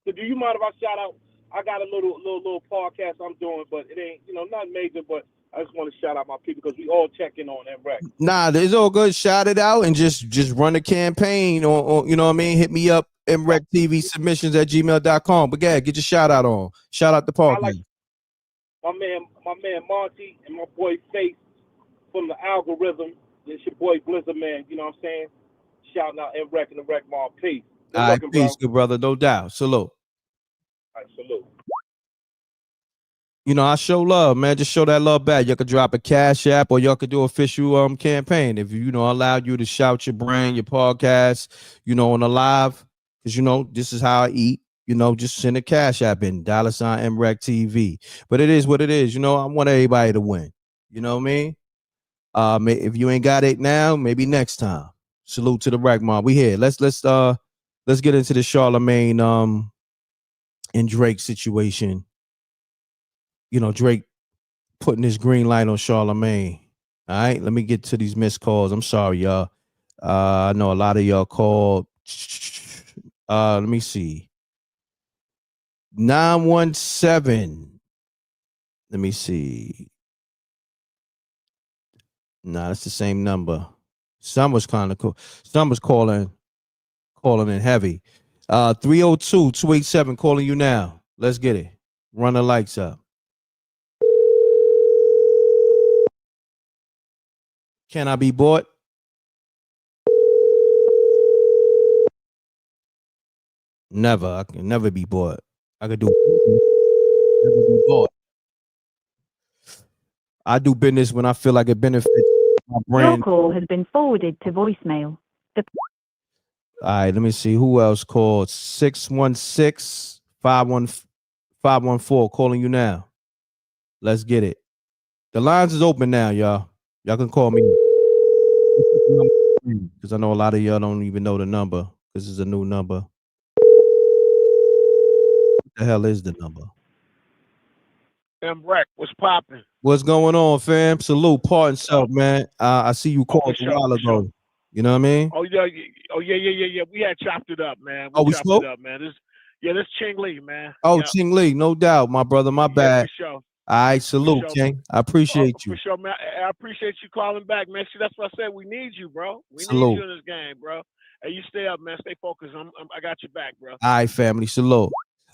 So do you mind if I shout out? I got a little podcast I'm doing, but it ain't not major, but I just want to shout out my people because we all checking on M.Reck. Nah, it's all good. Shout it out and just run a campaign or you know what I mean. Hit me up MRecktv submissions at gmail.com. But yeah, get your shout out on. Shout out the podcast. Like my man Monty and my boy Faith from the algorithm. It's your boy Blizzard Man. You know what I'm saying? Shouting out M.Reck and the Wreck Mall. Peace. All right, peace, good brother. No doubt. Salute. All right, salute. I show love, man. Just show that love back. You could drop a Cash App, or y'all could do official campaign. If allowed you to shout your brand, your podcast, on the live, because this is how I eat. Just send a Cash App in $ MRECK TV. But it is what it is. I want everybody to win. You know what I mean? If you ain't got it now, maybe next time. Salute to the Wreck Mob. We here. Let's get into the Charlamagne and Drake situation. Drake putting his green light on Charlamagne. All right, let me get to these missed calls. I'm sorry, y'all. I know a lot of y'all called. Let me see. 917. Let me see. Nah, that's the same number. Some was kind of cool. Some was calling in heavy. 302-287 calling you now. Let's get it. Run the lights up. Can I be bought? Never. I can never be bought. I could do never be bought. I do business when I feel like it benefits my brand. Your call has been forwarded to voicemail. All right, let me see who else called. 616-514 calling you now. Let's get it. The lines is open now, y'all. Y'all can call me because I know a lot of y'all don't even know the number. This is a new number. What the hell is the number? M.Reck, what's popping? What's going on, fam? Salute, pardon self, man. I see you called a while ago. You know what I mean? Oh yeah. We had chopped it up, man. We chopped spoke? it up, man. This Ching Lee, man. Oh, Ching Lee, no doubt, my brother. My bad. For sure. All right, salute, King. I appreciate you. For sure, man. I appreciate you calling back, man. See, that's what I said. We need you, bro. We Salute. need you in this game, bro. Hey, you stay up, man. Stay focused. I got your back, bro. All right, family. Salute.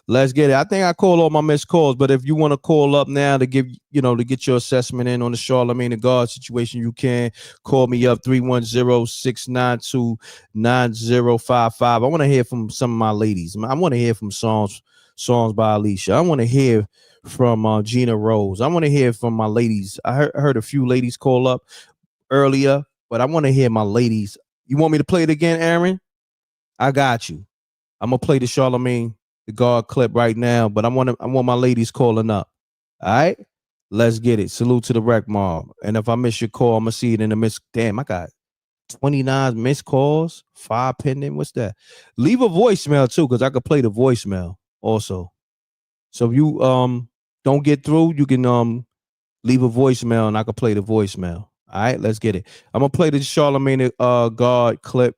Let's get it. I think I called all my missed calls, but if you want to call up now to give, to get your assessment in on the Charlamagne the God situation, you can call me up 310-692-9055. I want to hear from some of my ladies. I want to hear from songs by Alicia. I want to hear from Gina Rose. I want to hear from my ladies. I heard a few ladies call up earlier, but I want to hear my ladies. You want me to play it again, Aaron? I got you. I'm gonna play the Charlamagne the God clip right now, but I want my ladies calling up. All right, let's get it. Salute to the Wreck Mob. And if I miss your call, I'm gonna see it in the miss. Damn, I got 29 missed calls, 5 pending. What's that? Leave a voicemail too, because I could play the voicemail also. So if you don't get through, you can leave a voicemail and I can play the voicemail. All right, let's get it. I'm gonna play the Charlamagne God clip.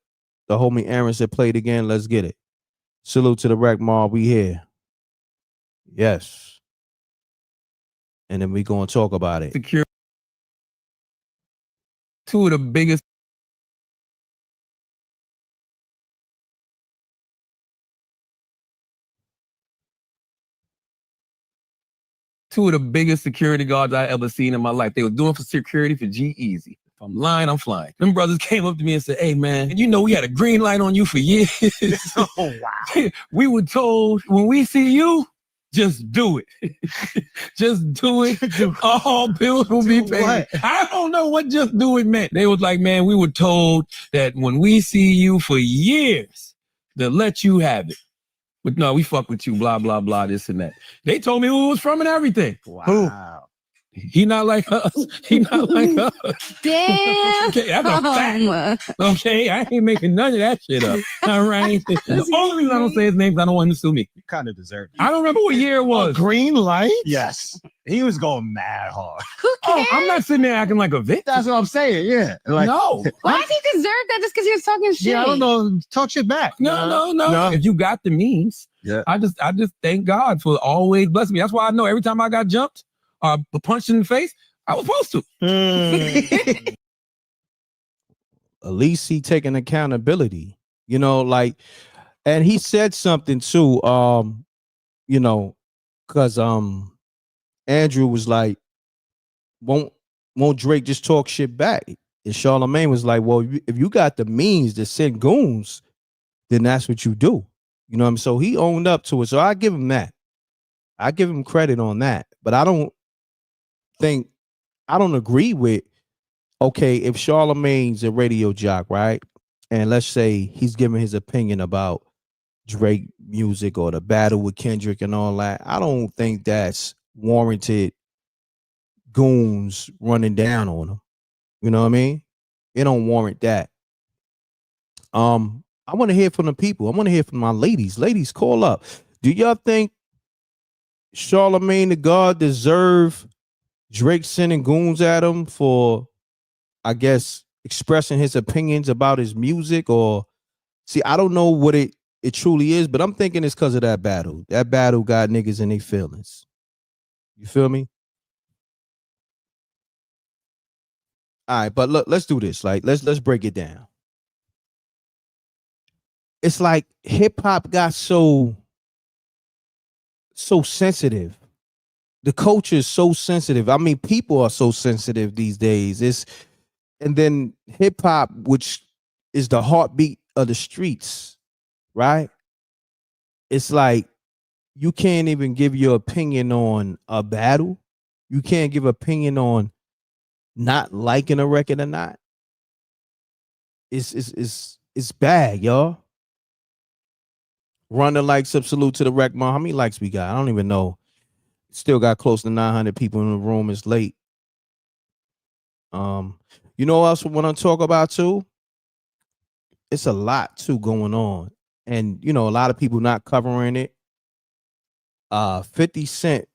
The homie Aaron said play it again. Let's get it. Salute to the Wreck Mob. We here. Yes. And then we gonna talk about it. Secure. Two of the biggest security guards I ever seen in my life. They were doing for security for G-Eazy. If I'm lying, I'm flying. Them brothers came up to me and said, hey, man, we had a green light on you for years. Oh, wow. We were told, when we see you, just do it. Just do it. All bills will be paid. What? I don't know what just do it meant. They was like, man, we were told that when we see you for years, to let you have it. But no, we fuck with you, blah, blah, blah, this and that. They told me who it was from and everything. Wow. He not like us. He not like us. Damn. Okay, that's a fact. Okay, I ain't making none of that shit up. All right. The only reason I don't say his name is I don't want him to sue me. You kind of deserve it. I don't remember what year it was. Green light? Yes. He was going mad hard. Oh, I'm not sitting there acting like a victim. That's what I'm saying. Yeah. Like, No. Why does he deserve that just because he was talking shit? yeah, I don't know. Talk shit back. No. If you got the means, I just thank God for always blessing me. That's why I know every time I got jumped or punched in the face, I was supposed to. At least he taking accountability, you know, like, and he said something too, you know, because Andrew was like, won't Drake just talk shit back? And Charlamagne was like, well, if you got the means to send goons, then that's what you do. You know what I mean? So he owned up to it. So I give him that. I give him credit on that. But I don't agree with, okay, if Charlamagne's a radio jock, right? And let's say he's giving his opinion about Drake music or the battle with Kendrick and all that. I don't think that's warranted goons running down on him. You know what I mean? It don't warrant that. I want to hear from the people. I want to hear from my ladies. Ladies, call up. Do y'all think Charlamagne the God deserve Drake sending goons at him for, I guess, expressing his opinions about his music? Or see, I don't know what it truly is, but I'm thinking it's because of that battle. That battle got niggas in their feelings. You feel me? All right, but look, let's do this. Like, let's break it down. It's like hip hop got so sensitive. The culture is so sensitive. I mean, people are so sensitive these days. And then hip hop, which is the heartbeat of the streets, right? It's like you can't even give your opinion on a battle. You can't give opinion on not liking a record or not. It's bad, y'all. Run the likes up, salute to the rec mom. How many likes we got? I don't even know. Still got close to 900 people in the room. It's late. You know what else we want to talk about too? It's a lot too going on. And you know, a lot of people not covering it. 50 Cent,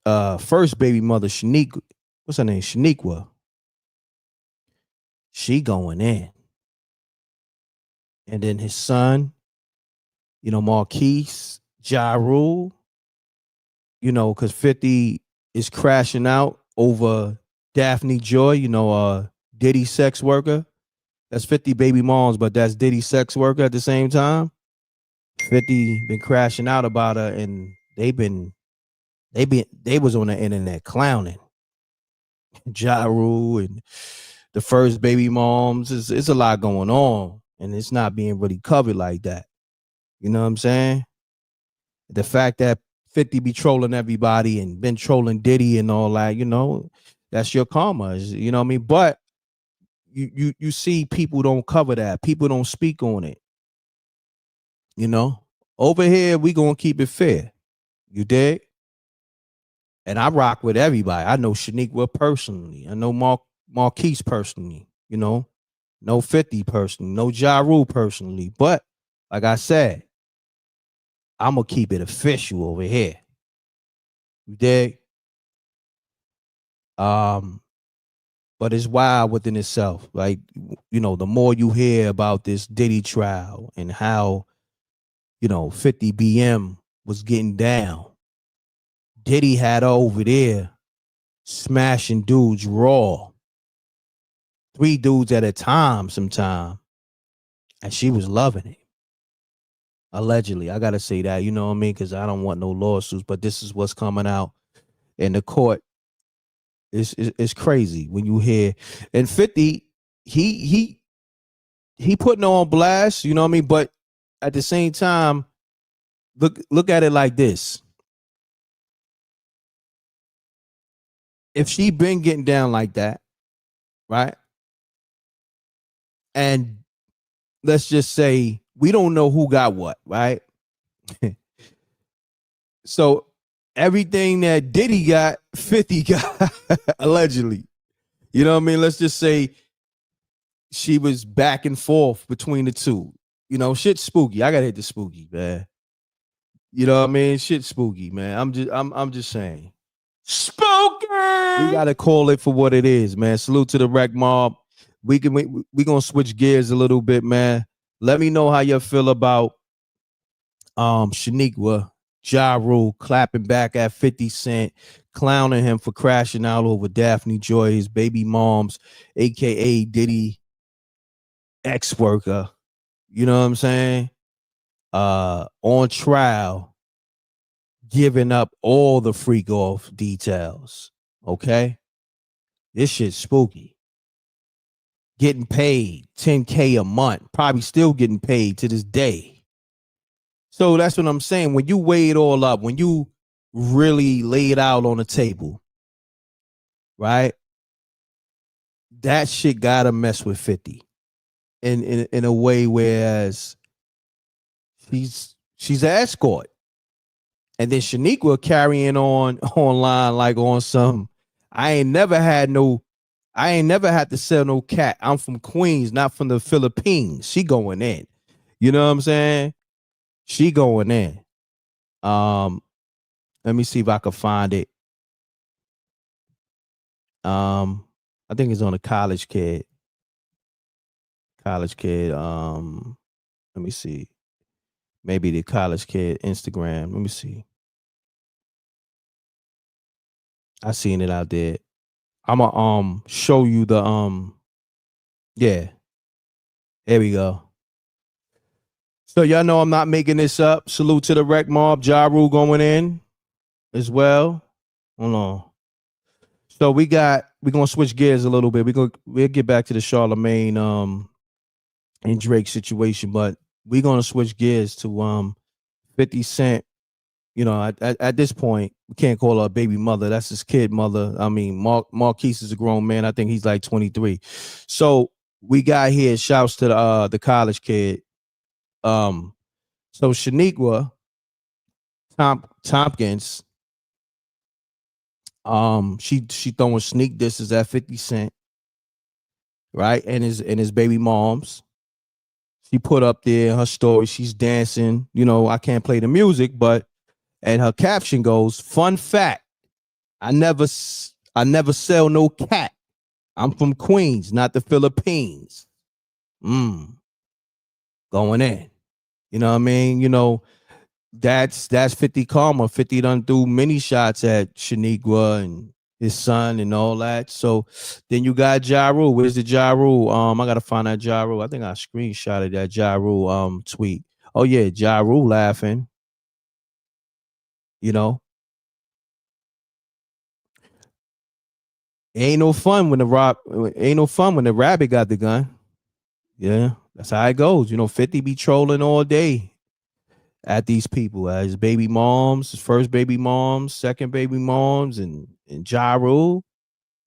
first baby mother, Shaniqua. What's her name? Shaniqua. She going in. And then his son, you know, Marquise, Ja Rule, you know, because 50 is crashing out over Daphne Joy, you know, Diddy sex worker. That's 50 baby moms, but that's Diddy sex worker at the same time. 50 been crashing out about her, and they was on the internet clowning Ja Rule and the first baby moms. It's a lot going on, and it's not being really covered like that. You know what I'm saying? The fact that 50 be trolling everybody and been trolling Diddy and all that, you know, that's your karma. You know what I mean? But you see people don't cover that. People don't speak on it. You know? Over here, we gonna keep it fair. You dig? And I rock with everybody. I know Shaniqua personally. I know Marquise personally. You know? No 50 personally. No Ja Rule personally. But like I said, I'm gonna keep it official over here. You dig? But it's wild within itself. Like, you know, the more you hear about this Diddy trial and how, you know, 50 BM was getting down. Diddy had her over there smashing dudes raw. 3 dudes at a time sometime. And she was loving it. Allegedly. I gotta say that, you know what I mean? Because I don't want no lawsuits, but this is what's coming out in the court. It's crazy when you hear. And 50, he putting her on blast, you know what I mean? But at the same time, look at it like this. If she been getting down like that, right? And let's just say we don't know who got what, right? So everything that Diddy got, 50 got allegedly. You know what I mean? Let's just say she was back and forth between the two. You know, shit's spooky. I gotta hit the spooky, man. You know what I mean? Shit's spooky, man. I'm just saying. Spooky. We gotta call it for what it is, man. Salute to the Rec Mob. We gonna switch gears a little bit, man. Let me know how you feel about Shaniqua, Ja Rule clapping back at 50 Cent, clowning him for crashing out over Daphne Joy, his baby mom's, aka Diddy ex-worker. You know what I'm saying? On trial, giving up all the freak off details. Okay? This shit's spooky. Getting paid $10K a month, probably still getting paid to this day. So that's what I'm saying. When you weigh it all up, when you really lay it out on the table, right? That shit gotta mess with 50 in a way, whereas she's an escort. And then Shaniqua carrying on online like on some, I ain't never had to sell no cat. I'm from Queens, not from the Philippines. She going in. You know what I'm saying? She going in. Let me see if I can find it. I think it's on a College Kid. College Kid. Let me see. Maybe the College Kid Instagram. Let me see. I seen it out there. I'ma show you the yeah. There we go. So y'all know I'm not making this up. Salute to the Rec Mob. Ja Rule going in as well. Hold on. So we're gonna switch gears a little bit. We'll get back to the Charlamagne and Drake situation, but we're gonna switch gears to 50 Cent. You know, at this point, we can't call her a baby mother. That's his kid mother. I mean, Marquise is a grown man. I think he's like 23. So we got here, shouts to the College Kid. So Shaniqua Tompkins, she throwing sneak disses at 50 Cent, right? And his baby moms. She put up there her story. She's dancing. You know, I can't play the music, but and her caption goes, "Fun fact, I never sell no cat. I'm from Queens, not the Philippines." Going in. You know what I mean? You know, that's 50 karma. 50 done threw many shots at Shaniqua and his son and all that. So then you got Ja Rule. Where's the Ja Rule? I gotta find that Ja Rule. I think I screenshotted that Ja Rule tweet. Oh yeah, Ja Rule laughing. You know, ain't no fun when the rabbit got the gun. Yeah, that's how it goes. You know, 50 be trolling all day at these people, his baby moms, his first baby moms, second baby moms, and Ja Rule.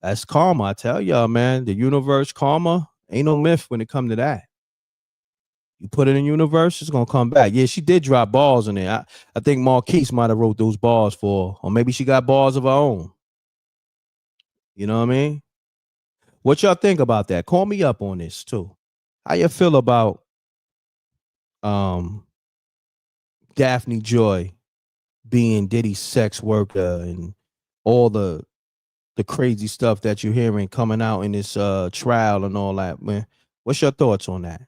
That's karma. I tell y'all, man, the universe karma ain't no myth when it come to that. You put it in the universe, it's gonna come back. Yeah, she did drop balls in there. I think Marquise might have wrote those balls for her, or maybe she got balls of her own. You know what I mean? What y'all think about that? Call me up on this too. How you feel about Daphne Joy being Diddy's sex worker and all the crazy stuff that you're hearing coming out in this trial and all that, man? What's your thoughts on that?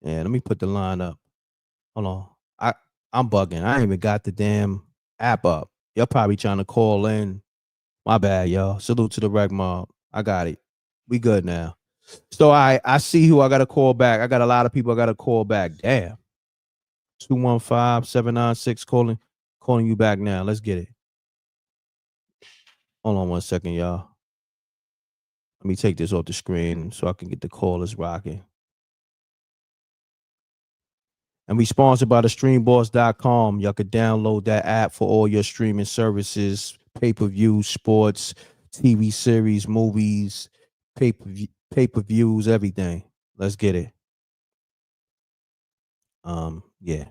Yeah, let me put the line up. Hold on. I'm bugging. I ain't even got the damn app up. Y'all probably trying to call in. My bad, y'all. Salute to the Rec Mob. I got it. We good now. So I see who I got to call back. I got a lot of people I got to call back. Damn. 215-796 calling you back now. Let's get it. Hold on 1 second, y'all. Let me take this off the screen so I can get the callers rocking. And we sponsored by the StreamBoss.com. Y'all could download that app for all your streaming services, pay-per-view, sports, TV series, movies, pay-per-views, everything. Let's get it. Yeah.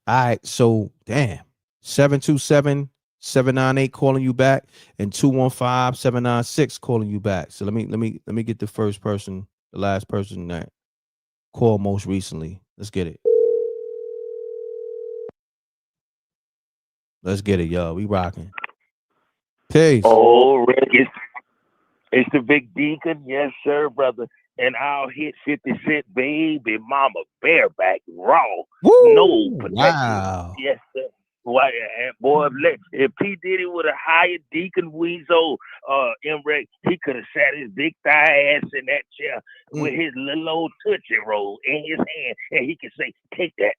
All right. So, damn. 727-798 calling you back, and 215-796 calling you back. So let me get the last person that called most recently. Let's get it. Let's get it, y'all. We rocking. Peace. Oh, Rick, it's the Big Deacon. Yes, sir, brother. And I'll hit 50 Cent, baby mama, bareback, raw, no protection. Wow. Yes, sir. Why, boy, if P. Diddy would have hired Deacon Weasel, M.Reck, he could have sat his big thigh ass in that chair with his little old Tootsie Roll in his hand, and he could say, take that,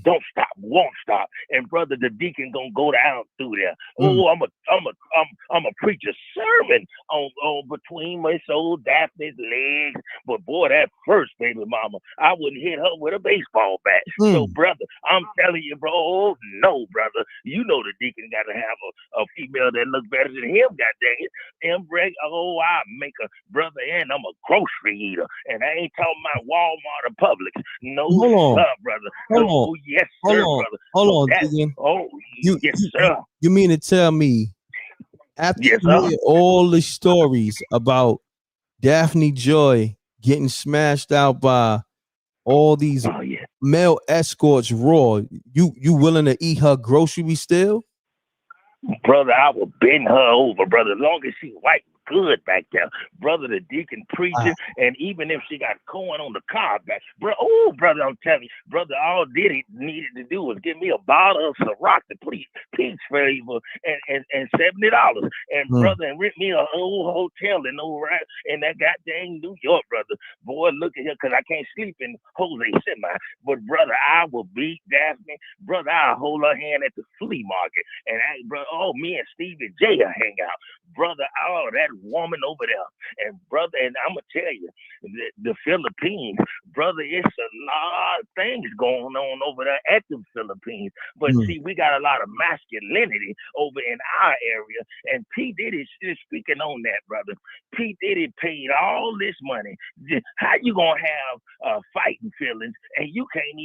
don't stop, won't stop. And brother, the Deacon gonna go down through there. Oh, I'm a preach a sermon on between my soul Daphne's legs. But boy, that first baby mama, I wouldn't hit her with a baseball bat. So brother, I'm telling you, bro, oh, no, brother. You know the Deacon got to have a female that looks better than him, goddamn it. M.Reck, oh, I make a brother, and I'm a grocery eater. And I ain't talking about Walmart or Publix. No, sir, brother. Oh, yes, sir, brother. Hold on, Deacon. Oh, yes, sir. You mean to tell me, after you hear all the stories about Daphne Joy getting smashed out by all these male escorts raw, you willing to eat her groceries still? Brother, I will bend her over, brother, as long as she white good back there. Brother, the Deacon preaching, and even if she got corn on the car back, bro, oh, brother, I'm telling you, brother, all Diddy needed to do was give me a bottle of Ciroc, please, peach flavor, and $70. And brother, and rent me a old hotel in that goddamn New York, brother. Boy, look at here, because I can't sleep in Jose Semi. But brother, I will beat Daphne. Brother, I'll hold her hand at the flea market. And brother, oh, me and Stevie J will hang out. Brother, oh, that woman over there. And brother, and I'm going to tell you, the Philippines, brother, it's a lot of things going on over there at the Philippines. But see, we got a lot of masculinity over in our area. And P. Diddy is speaking on that, brother. P. Diddy paid all this money. How you going to have fighting feelings and you ain't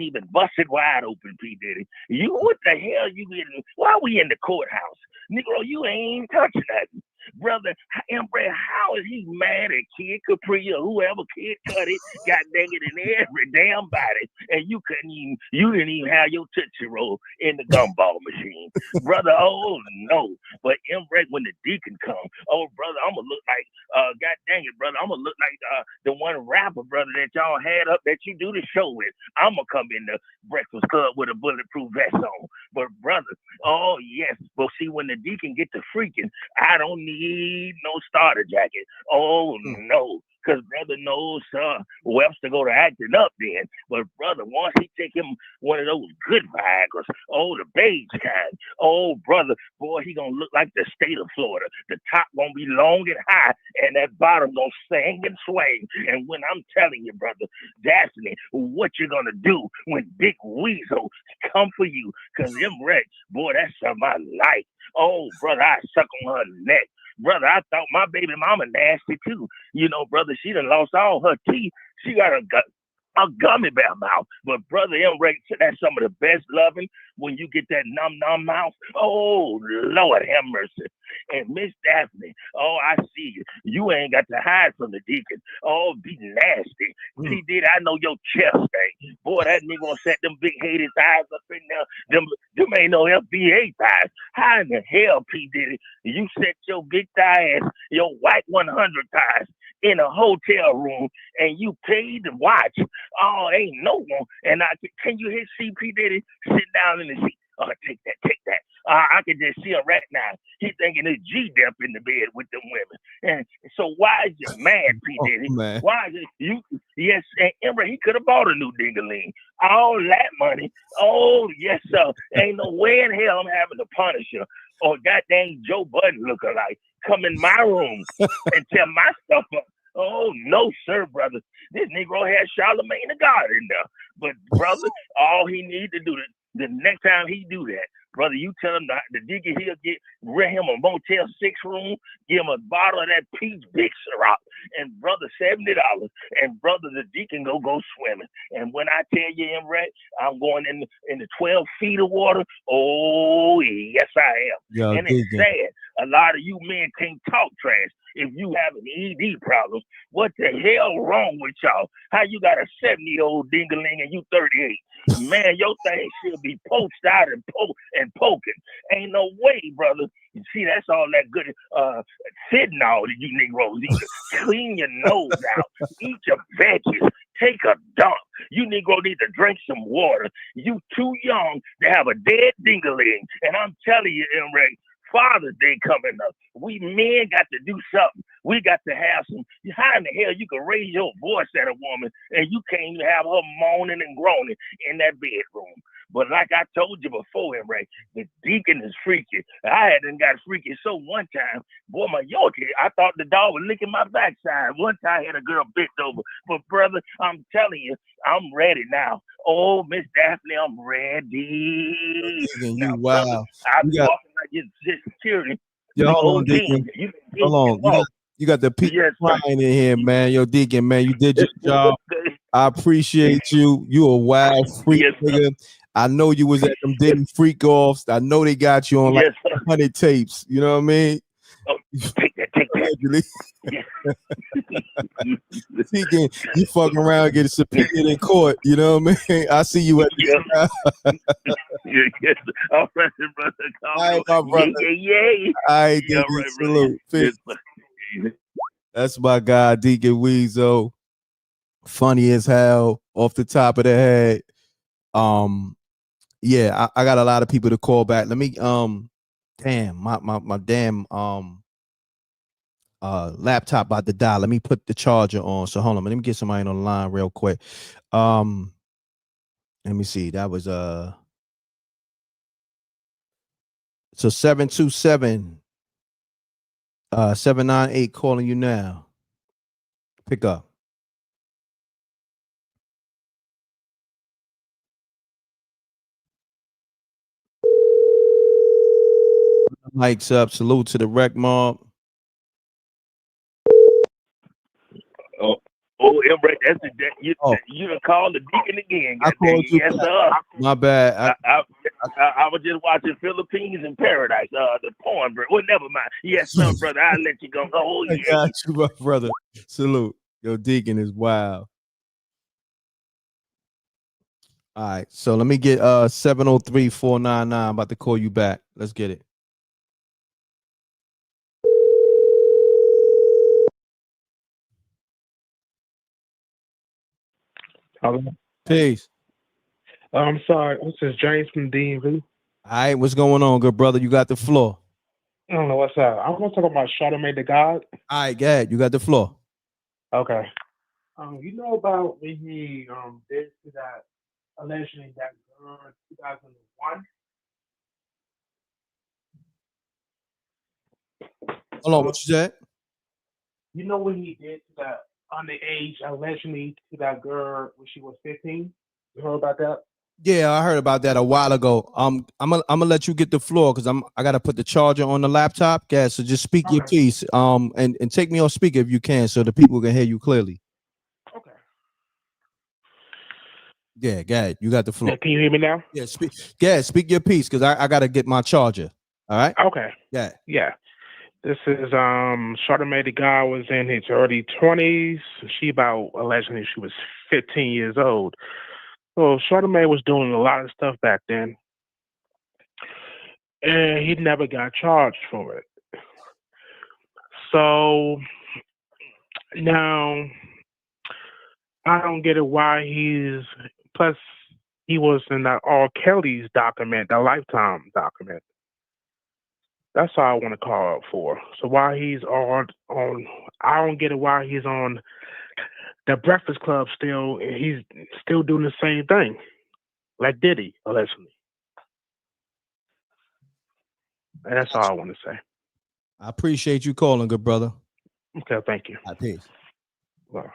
even busted wide open, P. Diddy? What the hell you getting? Why we in the courthouse? Negro, you ain't touching nothing. Brother, M.Reck, how is he mad at Kid Capri or whoever Kid cut it, got dang it in every damn body, and you didn't even have your Tootsie Roll in the gumball machine. Brother, oh no. But M.Reck, when the Deacon come, oh brother, I'm gonna look like god dang it, brother, I'm gonna look like the one rapper, brother, that y'all had up that you do the show with. I'm gonna come in the Breakfast Club with a bulletproof vest on. But brother, oh yes, but see, when the Deacon get to freaking, I don't need no starter jacket. Oh no, because brother knows Webster go to acting up then. But brother, once he take him one of those good Viagras, oh the beige kind, oh brother, boy, he gonna look like the state of Florida. The top gonna be long and high, and that bottom gonna sing and swing. And when I'm telling you, brother, Daphne, what you gonna do when Big Weasel come for you? Because M.Reck, boy, that's something I like. Oh brother, I suck on her neck. Brother, I thought my baby mama nasty too. You know, brother, she done lost all her teeth. She got a gummy bear mouth. But brother, M.Reck, that's some of the best loving when you get that numb mouth. Oh, Lord have mercy. And Miss Daphne, oh, I see you. You ain't got to hide from the Deacon. Oh, be nasty. P. Diddy, I know your chest thing. Boy, that nigga gonna set them big hated thighs up in there. Them ain't no FBA thighs. How in the hell, P. Diddy, you set your big thigh ass, your white 100 thighs in a hotel room and you paid to watch? Oh, ain't no one. And can you hear CP Diddy sit down in the seat? Oh, take that. I can just see him right now. He thinking it's G-Dep in the bed with them women. And so why is you mad, P. Diddy? Why is it you? Yes, and M.Reck, he could have bought a new ding-a-ling. All that money. Oh, yes, sir. Ain't no way in hell I'm having to punish you or goddamn Joe Budden look-alike come in my room and tear my stuff up. Oh, no, sir, brother. This Negro had Charlamagne the God in there. But, brother, all he need to do The next time he do that, brother, you tell him the Deacon, he'll rent him a Motel 6 room, give him a bottle of that peach Big Ciroc, and brother, $70, and brother, the Deacon go swimming. And when I tell you, M.Reck, I'm going in the 12 feet of water. Oh, yes, I am. Yo, and it's sad. A lot of you men can't talk trash. If you have an ED problem, what the hell wrong with y'all? How you got a 70-year-old dingaling and you 38? Man, your thing should be poked out and poking. Ain't no way, brother. You see, that's all that good fentanyl that you Negroes eat. Clean your nose out. Eat your veggies. Take a dump. You Negro need to drink some water. You too young to have a dead dingaling. And I'm telling you, M.Reck, Father's Day coming up. We men got to do something. We got to have some. How in the hell you can raise your voice at a woman and you can't even have her moaning and groaning in that bedroom? But like I told you before, M.Reck, the Deacon is freaky. I hadn't got freaky so one time, boy, my Yorkie, I thought the dog was licking my backside. One time I had a girl bent over. But brother, I'm telling you, I'm ready now. Oh, Miss Daphne, I'm ready. Now, wow. brother, I'm walking like it's security. Yo, hold on, Deacon. Hold on. You got the people crying in here, man. Yo, Deacon, man, you did your job. I appreciate you. You a wild freak, nigga. I know you was at them Diddy freak offs. I know they got you on like 100 tapes. You know what I mean? Oh, take that. Deacon, you fucking around and get subpoenaed in court. You know what I mean? I see you at the trial. Yes. All right, brother. All right, my brother. Yeah. All right, Yeah, Deacon, right, salute. Yes, That's my guy, Deacon Weezo. Funny as hell, off the top of the head. Yeah, I got a lot of people to call back. Let me damn, my damn laptop about to die. Let me put the charger on. So hold on, let me get somebody on the line real quick. Let me see. That was so 727 798 calling you now. Pick up. Mike's up. Salute to the Rec Mob. Oh, M.Reck, that's you done called the Deacon again. I called you. Yes, sir. My bad. I was just watching Philippines in Paradise, the porn, bro. Well, never mind. Yes, sir, brother. I'll let you go. Oh, yeah. I got you, my brother. Salute. Yo, Deacon is wild. All right, so let me get 703-499. I'm about to call you back. Let's get it. Hello. Peace. I'm sorry. This is James from DMV. All right, what's going on, good brother? You got the floor. I don't know what's up. I'm going to talk about Charlamagne the God. All right, go ahead. You got the floor. Okay. You know about when he did to that allegedly that girl in 2001? Hold on, what you said? You know when he did to that underage allegedly to that girl when she was 15? You heard about that? Yeah, I heard about that a while ago. I'm gonna let you get the floor because I gotta put the charger on the laptop. Yeah, so just speak your piece. And take me on speaker if you can, so the people can hear you clearly. Okay. Yeah, go ahead. You got the floor. Yeah, can you hear me now? Yeah, speak your piece because I gotta get my charger. All right. Okay. Yeah. Yeah. This is Charlamagne the guy was in his early 20s. She about allegedly she was 15 years old. So Charlamagne was doing a lot of stuff back then. And he never got charged for it. So now I don't get it why plus he was in that R. Kelly's document, the Lifetime document. That's all I want to call out for. So why he's on I don't get it why he's on the Breakfast Club still, and he's still doing the same thing. Like Diddy, allegedly. And that's all I want to say. I appreciate you calling, good brother. Okay, thank you. Peace. Well.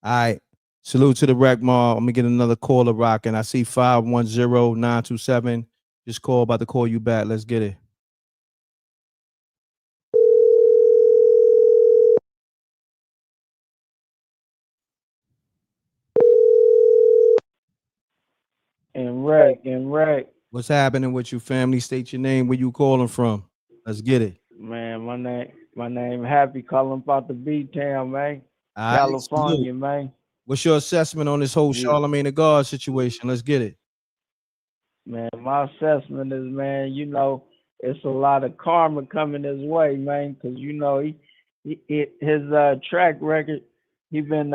All right. Salute to the Wreck Mall. Let me get another caller rocking. I see 510-927. Just call, about to call you back. Let's get it. M.Reck. What's happening with you, family? State your name, where you calling from. Let's get it. Man, my name Happy, calling about the B-Town, man. All right, California, salute. man. What's your assessment on this whole Charlamagne the God situation? Let's get it. Man, my assessment is, man, you know, it's a lot of karma coming his way, man, because, you know, his track record, he been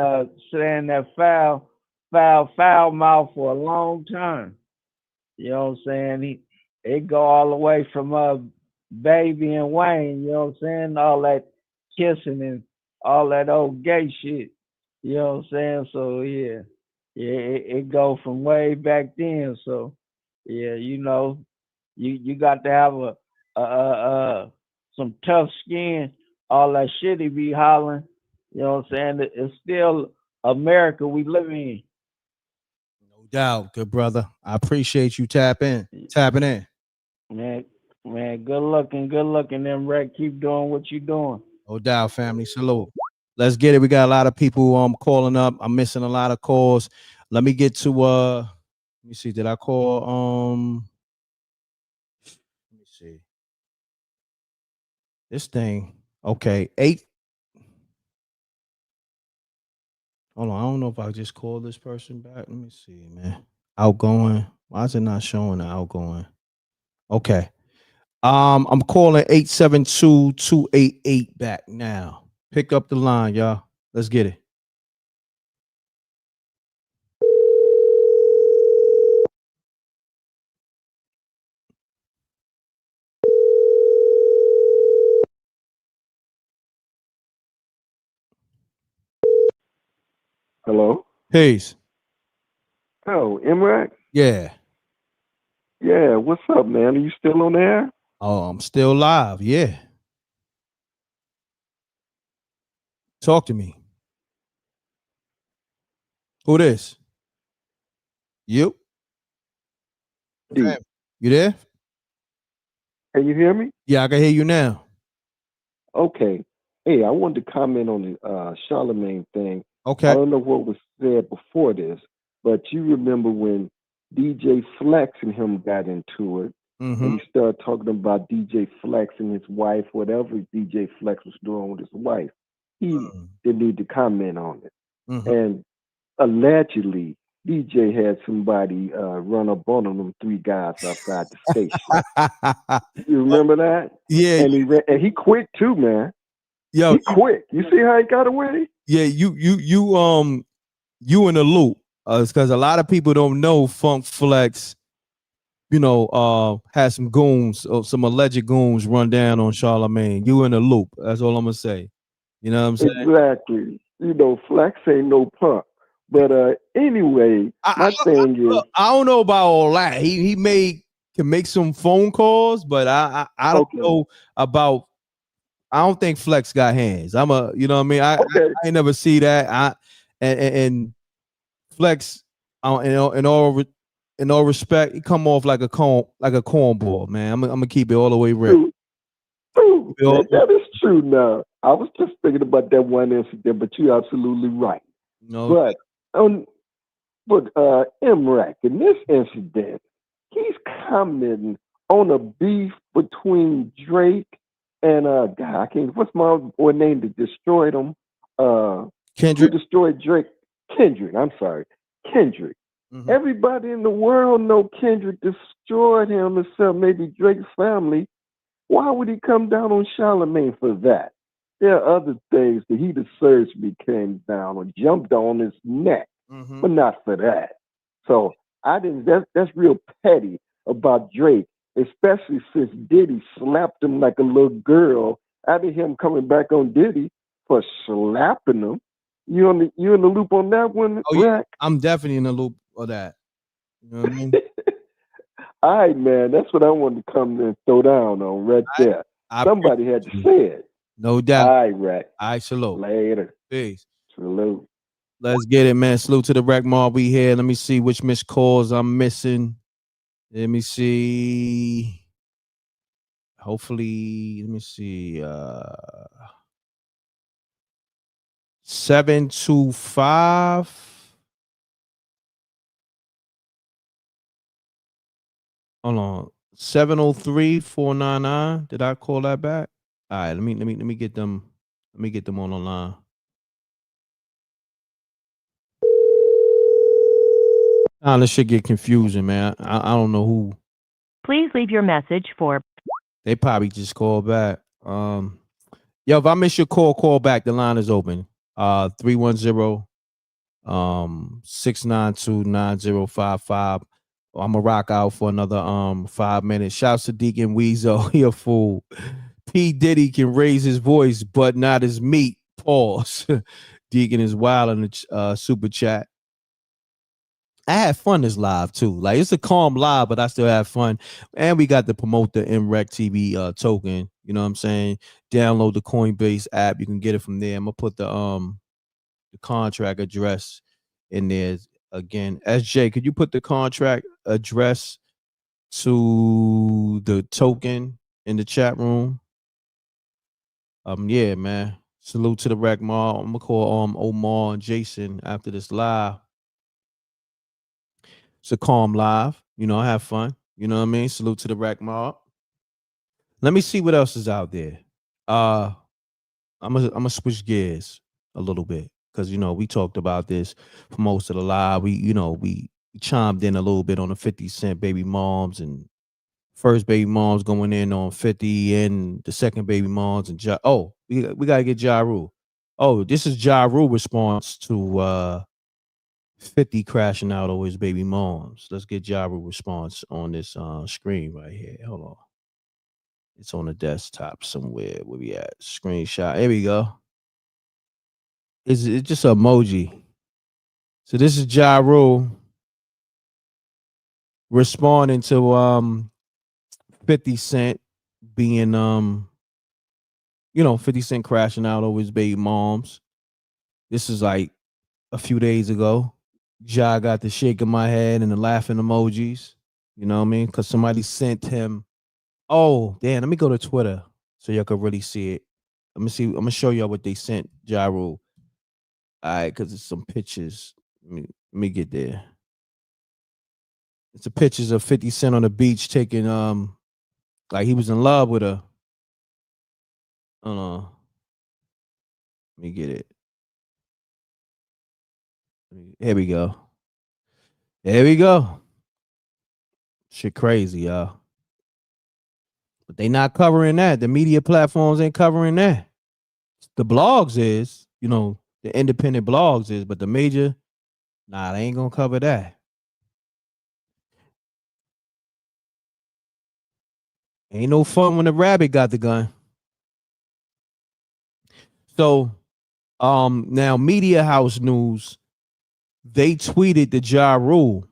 saying that foul mouth for a long time. You know what I'm saying? It go all the way from Baby and Wayne, you know what I'm saying? All that kissing and all that old gay shit. You know what I'm saying? So yeah, it go from way back then. So yeah, you know, you got to have some tough skin. All that shit he be hollering. You know what I'm saying? It's still America we live in. No doubt, good brother. I appreciate you tapping in. Man, good looking, M.Reck. Keep doing what you doing. No doubt, family. Salute. Let's get it. We got a lot of people calling up. I'm missing a lot of calls. Let me get to let me see. Did I call let me see. This thing. Okay. 8. Hold on. I don't know if I just called this person back. Let me see, man. Outgoing. Why is it not showing the outgoing? Okay. I'm calling 872-288 back now. Pick up the line, y'all. Let's get it. Hello. Peace. Oh, M.Reck? Yeah. Yeah, what's up, man? Are you still on the air? Oh, I'm still live. Yeah. Talk to me. Who this? You? Okay. You there? Can you hear me? Yeah, I can hear you now. Okay. Hey, I wanted to comment on the Charlamagne thing. Okay. I don't know what was said before this, but you remember when DJ Flex and him got into it, and he started talking about DJ Flex and his wife, whatever DJ Flex was doing with his wife. He didn't need to comment on it. And allegedly, DJ had somebody run up on them 3 guys outside the station. You remember that? Yeah. And he quit too, man. Yo, he quit. You see how he got away? Yeah, you in the loop. It's because a lot of people don't know Funk Flex, you know, had some goons, some alleged goons run down on Charlamagne. You in the loop. That's all I'm gonna say. You know what I'm saying? Exactly. You know, Flex ain't no punk. But anyway, my thing is, I don't know about all that. He can make some phone calls, but I don't know about. I don't think Flex got hands. You know what I mean? I ain't never see that. And Flex, in all respect, he come off like a cornball, man. I'm gonna keep it all the way real. That is true. Now, I was just thinking about that one incident, but you're absolutely right. No, but M.Reck, in this incident, he's commenting on a beef between Drake and God, I can't. What's my boy name that destroyed him? Kendrick. Who destroyed Drake? Kendrick. I'm sorry, Kendrick. Everybody in the world know Kendrick destroyed him, except maybe Drake's family. Why would he come down on Charlamagne for that? There are other things that he deserves to be came down or jumped on his neck, but not for that. So I didn't. That's real petty about Drake, especially since Diddy slapped him like a little girl. After him coming back on Diddy for slapping him. You in the loop on that one, Reck? I'm definitely in the loop of that. You know what I mean? All right, man. That's what I wanted to come and throw down on right there. Somebody had to say it. No doubt. All right, Reck. All right, salute. Later. Peace. Salute. Let's get it, man. Salute to the Rec Mob. We here. Let me see which missed calls I'm missing. Let me see. Hopefully, let me see. 725. Hold on. 703-499. Did I call that back? All right, let me get them. Let me get them on the line. This shit get confusing, man. I don't know who. Please leave your message for. They probably just called back. Yo, if I miss your call back. The line is open. 310 692-9055. I'm gonna rock out for another 5 minutes. Shouts to Deacon Weezo. He a fool. P. Diddy can raise his voice, but not his meat. Pause. Deacon is wild in the super chat. I had fun this live too. Like, it's a calm live, but I still have fun. And we got to promote the MRECK TV token. You know what I'm saying? Download the Coinbase app. You can get it from there. I'm gonna put the contract address in there again. SJ, could you put the contract address to the token in the chat room? Yeah, man. Salute to the Rec Mall. I'm gonna call Omar and Jason after this live. It's a calm live. You know, I have fun. You know what I mean? Salute to the Rec Mob. Let me see what else is out there. I'm gonna switch gears a little bit because we talked about this for most of the live. We chimed in a little bit on the 50 Cent baby moms and first baby moms going in on 50 and the second baby moms and we gotta get Ja Rule. Oh, this is Ja Rule response to 50 crashing out over his baby moms. Let's get Ja Rule response on this screen right here. Hold on. It's on the desktop somewhere. Where we at? Screenshot. Here we go. It's just an emoji. So this is Ja Rule responding to 50 Cent being 50 Cent crashing out over his baby moms. This is like a few days ago. Ja got the shaking my head and the laughing emojis. You know what I mean? Because somebody sent him. Oh, damn. Let me go to Twitter so y'all can really see it. Let me see. I'm going to show y'all what they sent Ja Rule. All right, because it's some pictures. Let me get there. It's the pictures of 50 Cent on the beach taking, like he was in love with her. Hold on. Let me get it. Here we go. There we go. Shit crazy, y'all. But they not covering that. The media platforms ain't covering that. The blogs is, the independent blogs is, but the major, they ain't gonna cover that. Ain't no fun when the rabbit got the gun. So, now Media House News, they tweeted the Ja Rule.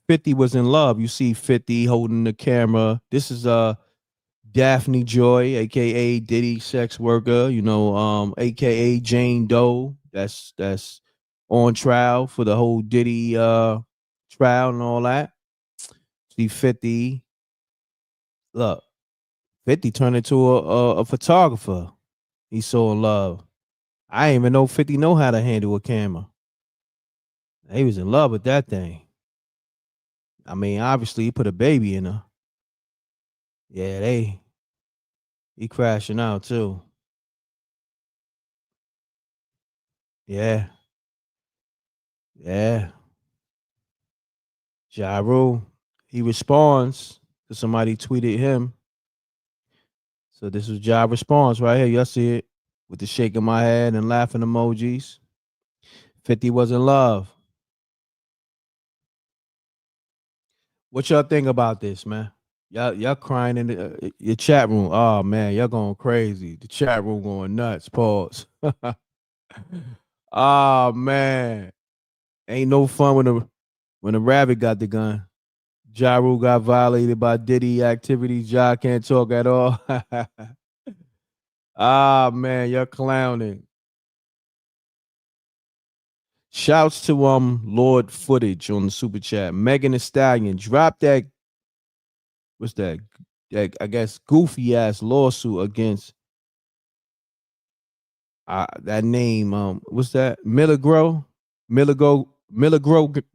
50 was in love. You see 50 holding the camera. This is Daphne Joy, aka Diddy sex worker, aka Jane Doe. That's on trial for the whole Diddy trial and all that. See 50. Look, 50 turned into a photographer. He's so in love. I didn't even know 50 know how to handle a camera. He was in love with that thing. I mean, obviously he put a baby in her. Yeah, he crashing out too. Yeah. Ja Rule, he responds to somebody tweeted him. So this was Ja response right here. Y'all see it with the shaking my head and laughing emojis. 50 was in love. What y'all think about this, man? Y'all crying in your chat room. Oh man, y'all going crazy. The chat room going nuts. Pause. Oh man, ain't no fun when the rabbit got the gun. Ja Rule got violated by Diddy activities. Ja can't talk at all. Ah man, you're clowning. Shouts to Lord Footage on the super chat. Megan Thee Stallion, drop that. What's that? I guess goofy ass lawsuit against that name. What's that? Milligro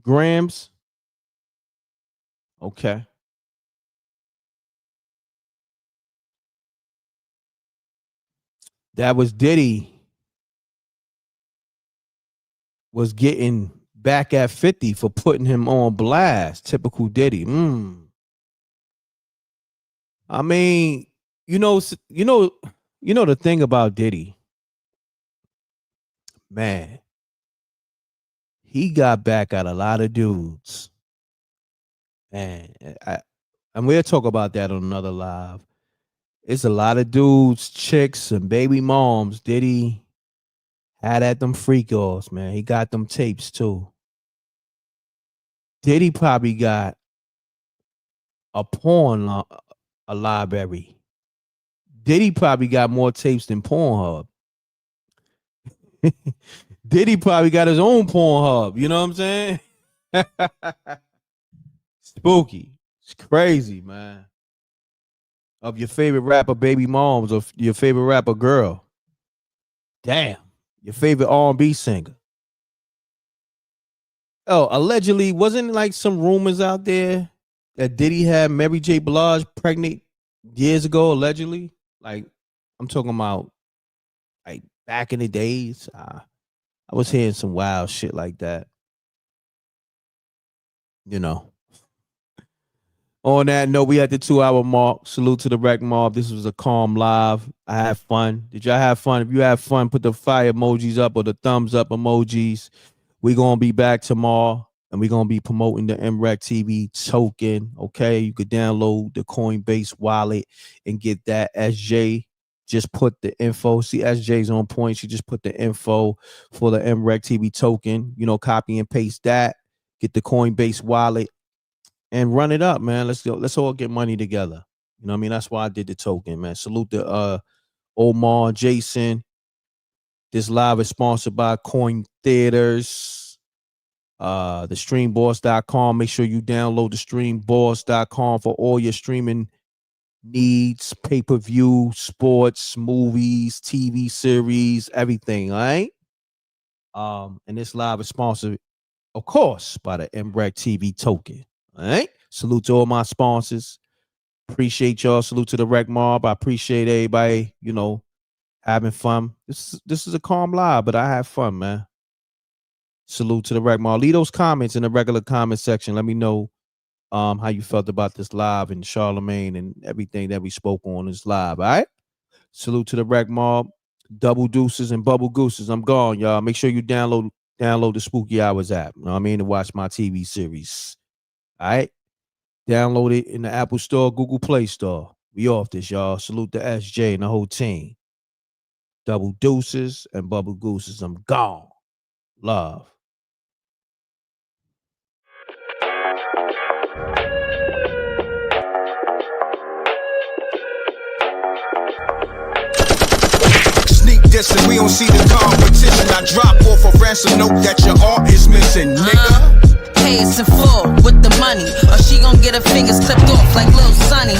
Grams. Okay. That was Diddy was getting back at 50 for putting him on blast. Typical Diddy. I mean, you know the thing about Diddy, man, he got back at a lot of dudes. And we'll talk about that on another live. It's a lot of dudes, chicks, and baby moms. Diddy had at them freak offs, man. He got them tapes too. Diddy probably got a porn library. Diddy probably got more tapes than Pornhub. Diddy probably got his own Pornhub. You know what I'm saying? Spooky. It's crazy, man. Of your favorite rapper baby moms, or your favorite rapper girl. Damn. Your favorite R&B singer. Oh, allegedly, wasn't like some rumors out there that Diddy had Mary J. Blige pregnant years ago, allegedly? Like, I'm talking about like back in the days. I was hearing some wild shit like that. You know. On that note, we at the 2-hour mark. Salute to the Rec Mob. This was a calm live. I had fun. Did y'all have fun? If you had fun, put the fire emojis up or the thumbs up emojis. We're going to be back tomorrow, and we're going to be promoting the MRecktv token, okay? You could download the Coinbase wallet and get that. SJ just put the info. See, SJ's on point. She just put the info for the MRecktv token. You know, copy and paste that. Get the Coinbase wallet. And run it up, man. Let's go. Let's all get money together. You know what I mean? That's why I did the token, man. Salute to Omar, Jason. This live is sponsored by Coin Theaters. The streamboss.com. Make sure you download the streamboss.com for all your streaming needs, pay-per-view, sports, movies, TV series, everything, all right? And this live is sponsored, of course, by the MRecktv token. All right. Salute to all my sponsors. Appreciate y'all. Salute to the Rec Mob. I appreciate everybody, you know, having fun. This is a calm live, but I have fun, man. Salute to the Rec Mob. Leave those comments in the regular comment section. Let me know how you felt about this live and Charlamagne and everything that we spoke on this live. All right. Salute to the Rec Mob. Double deuces and bubble gooses. I'm gone, y'all. Make sure you download the Spooky Hours app. You know what I mean? To watch my TV series. All right. Download it in the Apple Store, Google Play Store. We off this, y'all. Salute to SJ and the whole team. Double deuces and bubble gooses. I'm gone. Love. Sneak this and we don't see the competition. I drop off a ransom note that your art is missing, nigga. Pay us in full with the money, or she gon' get her fingers clipped off like Lil Sonny,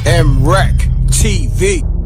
MRecktv.